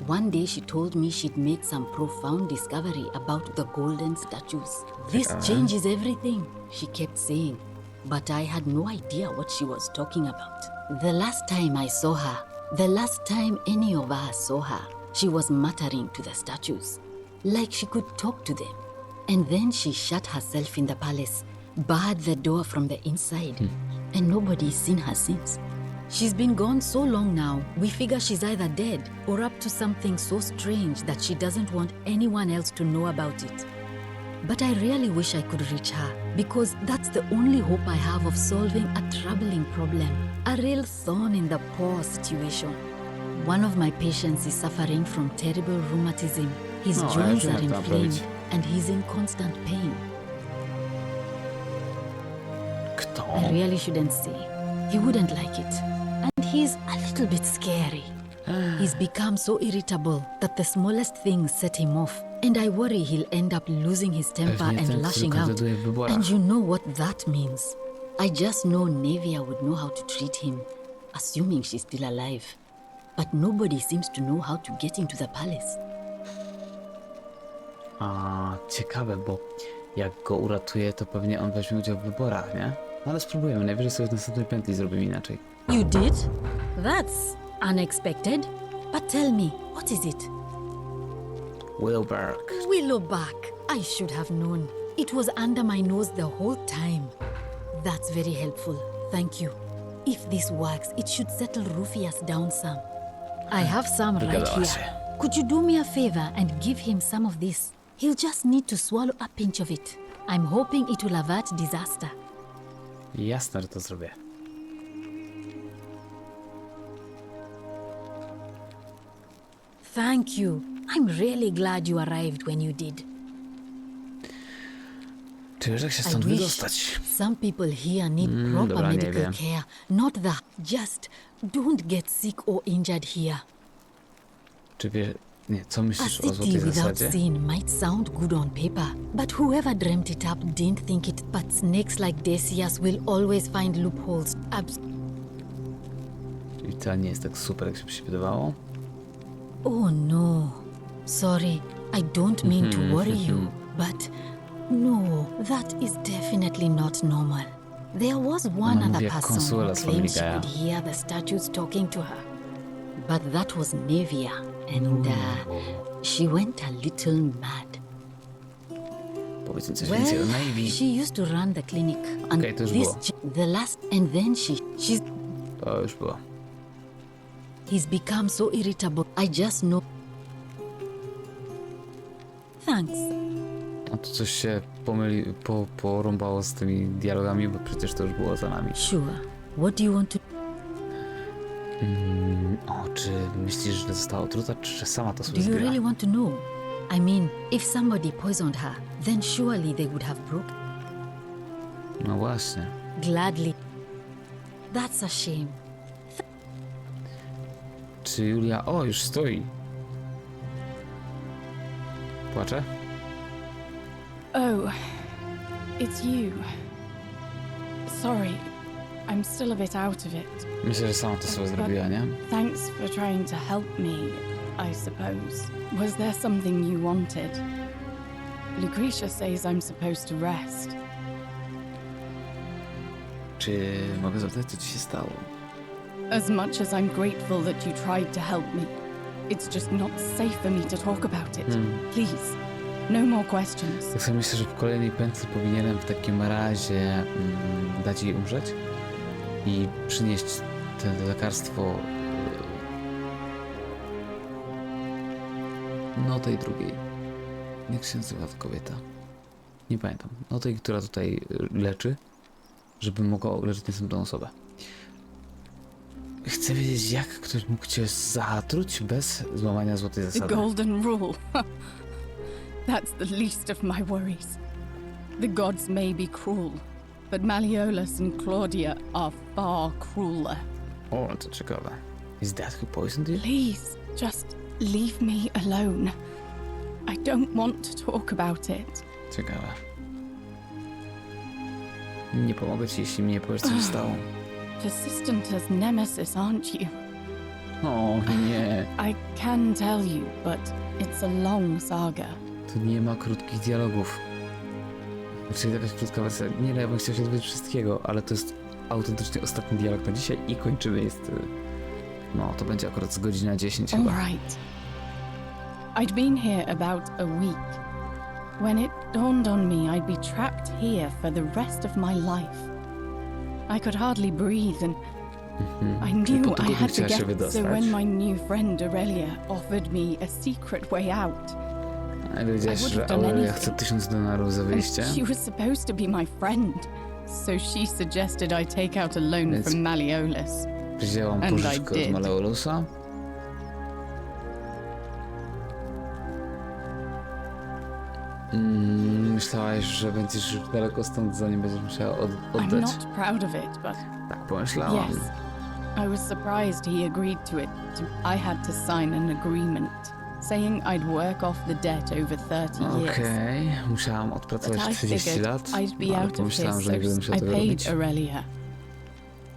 One day she told me she'd made some profound discovery about the golden statues. This changes everything, she kept saying. But I had no idea what she was talking about. The last time I saw her, the last time any of us saw her, she was muttering to the statues, like she could talk to them. And then she shut herself in the palace, barred the door from the inside, and nobody's seen her since. She's been gone so long now, we figure she's either dead or up to something so strange that she doesn't want anyone else to know about it. But I really wish I could reach her, because that's the only hope I have of solving a troubling problem, a real thorn in the paw situation. One of my patients is suffering from terrible rheumatism. His joints are inflamed and he's in constant pain. Kto? I really shouldn't say. He wouldn't like it. And he's a little bit scary. He's become so irritable that the smallest things set him off. And I worry he'll end up losing his temper and lashing out. And you know what that means. I just know Nevia would know how to treat him, assuming she's still alive. But nobody seems to know how to get into the palace. Ciekawe, bo jak go uratuje, to pewnie on weźmie udział w wyborach, nie? No ale spróbujemy, najwyżej sobie w następnej pętli zrobimy inaczej. You did? That's unexpected. But tell me, what is it? Wilberg. Willowback. I should have known. It was under my nose the whole time. That's very helpful. Thank you. If this works, it should settle Rufius down some. I have some right here. Could you do me a favor and give him some of this? He'll just need to swallow a pinch of it. I'm hoping it will avert disaster. Jasne, że to zrobię. Thank you. I'm really glad you arrived when you did. Czy wiesz, jak się I stąd wish wydostać? some people here need proper dobra, nie medical wiem. care. Not that. Just don't get sick or injured here. Czy wiesz... Nie, co A myślisz o city Złotej without Zasadzie? sin might sound good on paper, but whoever dreamt it up didn't think it. But snakes like Decius will always find loopholes. Czyli wcale nie jest tak super, jak się wydawało. Oh no. Sorry, I don't mean to worry you, but no, that is definitely not normal. There was one Ona mówi other jak person who Consuela z claimed she Family could hear the statues talking to her. But that was Nevia, and she went a little mad. Powiedz mi coś więcej o Well, Navy. she used to run the clinic, and Okej, to już this było. the last, and then she's To już było. he's become so irritable. I just know. Thanks. A tu coś się porąbało z tymi dialogami, bo przecież to już było za nami. Sure. What do you want to? Czy myślisz, że została otruta, czy że sama to Do sobie you zbiera? really want to know? I mean, if somebody poisoned her, then surely they would have broken. No właśnie. Gladly. That's a shame. Czy Julia... O, już stoi. Płacze? Oh, it's you. Sorry, I'm still a bit out of it. Myślę, że sama to sobie zrobiła, nie? Thanks for trying to help me, I suppose. Was there something you wanted? Lucretia says I'm supposed to rest. Czy mogę zapytać, co ci się stało? As much as I'm grateful that you tried to help me, it's just not safe for me to talk about it. Please, no more questions. Tak sobie myślę, że w kolejnej pętli powinienem w takim razie dać jej umrzeć i przynieść to lekarstwo no tej drugiej. Jak się nazywa ta kobieta? Nie pamiętam. No tej, która tutaj leczy, żeby mogła uleczyć następną osobę. Chcę wiedzieć, jak ktoś mógł cię zatruć bez złamania Złotej The Zasady. golden rule. That's the least of my worries. The gods may be cruel, but Malleolus and Claudia are far crueler. O, to ciekawe. Is that who poisoned you? Please, just leave me alone. I don't want to talk about it. Ciekawe. Nie pomogę ci, jeśli mi nie powiesz, co się stało. Persistent as Nemesis, aren't you? O, nie. I can tell you, but it's a long saga. Tu nie ma krótkich dialogów. Znaczy jakaś krótka wersja. Nie, no ja bym chciał się dowiedzieć wszystkiego, ale to jest autentycznie ostatni dialog na dzisiaj i kończymy. Jest... No, to będzie akurat z godzina 10 All chyba. right. I'd been here about a week. When it dawned on me I'd be trapped here for the rest of my life. I could hardly breathe and I knew po I tygodniu had to chciałaś się get... So wydostać. when my new friend Aurelia offered me a secret way out, A wiedziałeś, że Aurelia chce $1000 za wyjście? she was supposed to be my friend. So she suggested I take out a loan Więc from Malleolus. wzięłam And I pożyczkę od did. Malleolusa. Myślałaś, że będziesz już daleko stąd, zanim będziesz musiała I'm oddać. not proud of it, but Tak pomyślałam. yes. I was surprised he agreed to it. I had to sign an agreement saying I'd work off the debt over 30 years. Okej, musiałam But odpracować I 30 figured lat, I'd be ale out of pomyślałam, his, że nie będę so musiał I tego paid robić. Aurelia.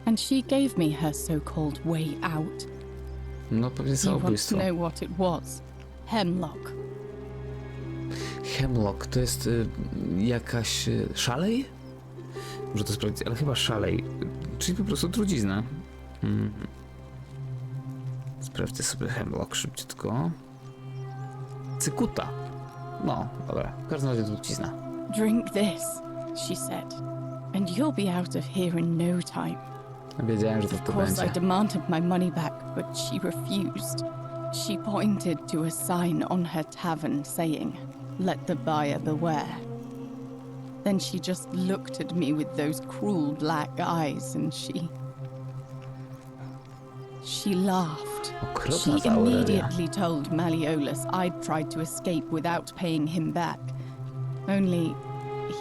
And she gave me her so-called way out. No pewnie You want to samobójstwo. know what it was? Hemlock. Hemlock to jest jakaś szalej? Muszę to sprawdzić, ale chyba szalej. Czyli po prostu trucizna. Sprawdźcie sobie Hemlock szybciutko. Cykuta. No, dobra. W każdym razie trucizna. Drink this, she said, and you'll be out of here in no time. Wiedziałem, że Of to course, I będzie. demanded my money back, but she refused. She pointed to a sign on her tavern saying, "Let the buyer beware." Then she just looked at me with those cruel black eyes and she laughed. Okropna She ta Aurelia. immediately told Malleolus I'd tried to escape without paying him back. Only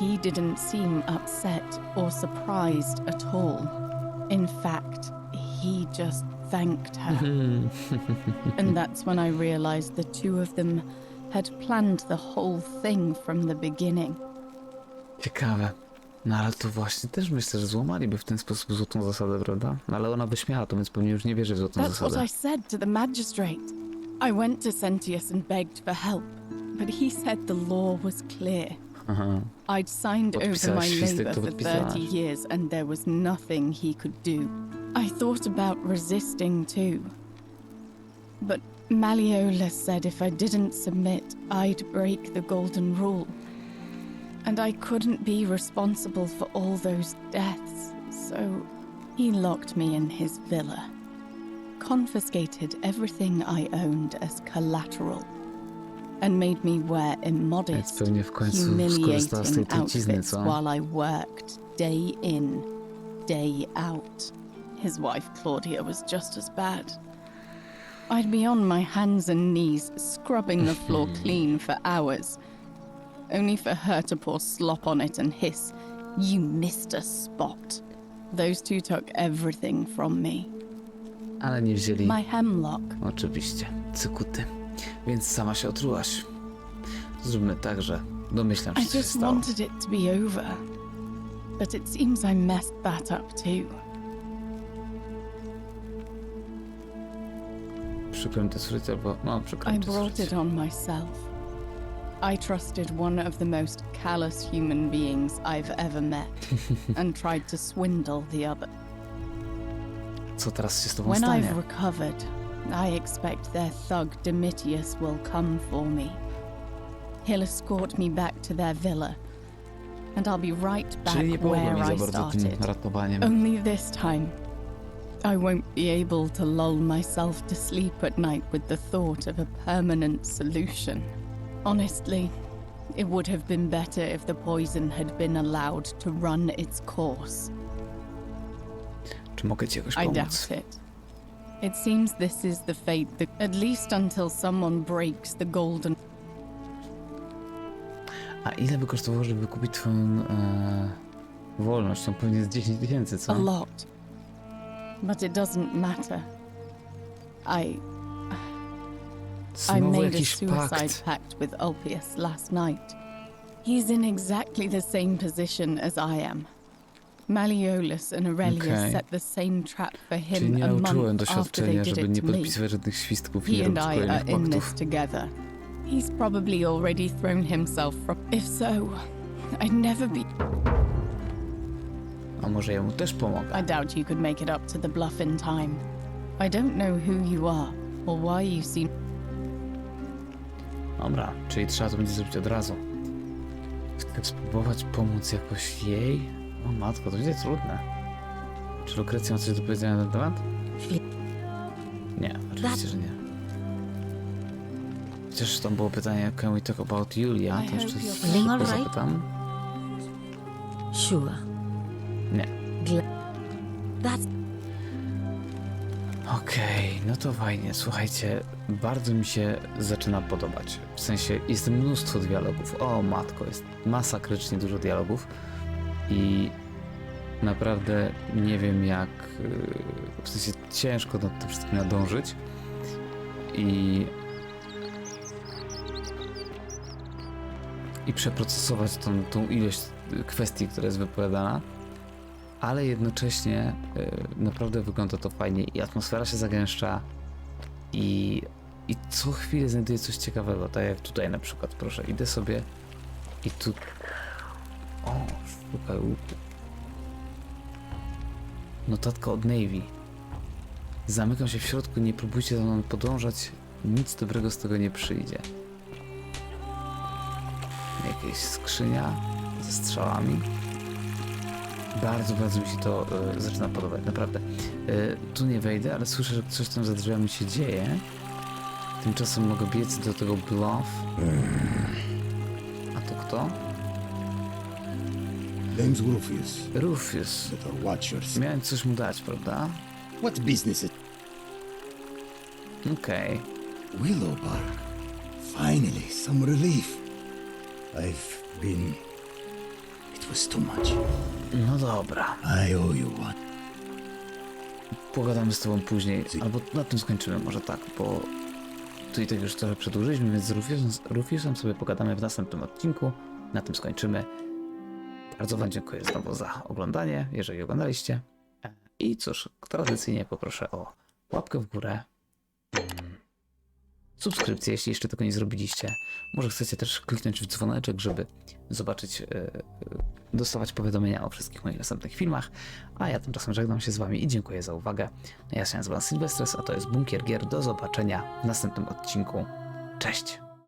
he didn't seem upset or surprised at all. In fact, he just thanked her. And that's when I realized the two of them had planned the whole thing from the beginning. Ciekawe. No ale to właśnie też myślę, że złamaliby w ten sposób złotą zasadę, prawda? No ale ona wyśmiała to, więc pewnie już nie wierzy w złotą That's zasadę. what I said to the magistrate. I went to Sentius and begged for help, but he said the law was clear. Aha. I'd signed over Podpisałaś my świstek, labor to for 30 podpisałaś. years and there was nothing he could do. I thought about resisting too. But Malleolus said if I didn't submit, I'd break the golden rule. And I couldn't be responsible for all those deaths, so he locked me in his villa. Confiscated everything I owned as collateral. And made me wear immodest, pewnie w końcu skorzystała z tej humiliating trucizny, outfits co? while I worked day in, day out. His wife Claudia was just as bad. I'd be on my hands and knees, scrubbing the floor clean for hours, only for her to pour slop on it and hiss, "You missed a spot." Those two took everything from me. Ale nie wzięli... My hemlock. Oczywiście, cykuty. Więc sama się otrułaś. Zróbmy tak, że domyślam się, I co się just stało. wanted it to be over. But it seems I messed that up too. Przykro mi to słyszeć, albo... No, przykro mi I to brought słyszeć. it on myself. I trusted one of the most callous human beings I've ever met and tried to swindle the other. Co teraz się z tobą When stanie? I've recovered, I expect their thug Domitius will come for me. He'll escort me back to their villa, and I'll be right back Czyli nie pomogło mi where za I bardzo tym started. ratowaniem. Only this time, I won't be able to lull myself to sleep at night with the thought of a permanent solution. Honestly, it would have been better if the poison had been allowed to run its course. Czy mogę ci jakoś I pomóc? doubt it. It seems this is the fate that, at least until someone breaks the golden... A ile by kosztowało, żeby kupić twoją wolność? No pewnie z 10 000, co? A lot. But it doesn't matter. I Znowu made a jakiś suicide pakt. pact with Ulpius last night. He's in exactly the same position as I am. Malleolus and Aurelius Okej. set the same trap for Czyli him nie a nauczyłem month after doświadczenia, they did żeby it nie to me. podpisywać żadnych świstków i nie He and robić I are kolejnych in this paktów. together. He's probably already thrown himself from... If so, I'd never be... A może ja mu też pomogę? I doubt you could make it up to the bluff in time. I don't know who you are, or why you seem... Dobra, czyli trzeba to będzie zrobić od razu. Chcę spróbować pomóc jakoś jej? O matko, to będzie trudne. Czy Lukrecja ma coś do powiedzenia na ten temat? Nie, oczywiście, że nie. Chociaż tam było pytanie, can we talk about Julia? To jeszcze feeling all szybko right? zapytam. Sure. Nie. That's Okej, no to fajnie. Słuchajcie, bardzo mi się zaczyna podobać. W sensie jest mnóstwo dialogów. O matko, jest masakrycznie dużo dialogów. I naprawdę nie wiem jak... W sensie ciężko nad tym wszystkim nadążyć. I przeprocesować tą ilość kwestii, która jest wypowiadana. Ale jednocześnie naprawdę wygląda to fajnie i atmosfera się zagęszcza i co chwilę znajduję coś ciekawego, tak jak tutaj na przykład, proszę, idę sobie i tu... O, szukaj łuku. Notatka od Navy. Zamykam się w środku, nie próbujcie za mną podążać, nic dobrego z tego nie przyjdzie. Jakieś skrzynia ze strzałami. Bardzo, bardzo mi się to zaczyna podobać, naprawdę. Tu nie wejdę, ale słyszę, że coś tam za drzwiami się dzieje. Tymczasem mogę biec do tego bluff. A to kto? Name's Rufius. Rufius. Better watch yourself. Miałem coś mu dać, prawda? What business it? Okej. Willowbark. Finally, some relief. I've been was too much. No dobra. I owe you one. Pogadamy z tobą później, albo na tym skończymy, może tak, bo tu i tak już trochę przedłużyliśmy, więc z Rufusem sobie pogadamy w następnym odcinku. Na tym skończymy. Bardzo wam dziękuję znowu za oglądanie, jeżeli oglądaliście. I cóż, tradycyjnie poproszę o łapkę w górę, subskrypcję, jeśli jeszcze tego nie zrobiliście. Może chcecie też kliknąć w dzwoneczek, żeby zobaczyć, dostawać powiadomienia o wszystkich moich następnych filmach. A ja tymczasem żegnam się z wami i dziękuję za uwagę. Ja się nazywam Sylwestres, a to jest Bunkier Gier. Do zobaczenia w następnym odcinku. Cześć!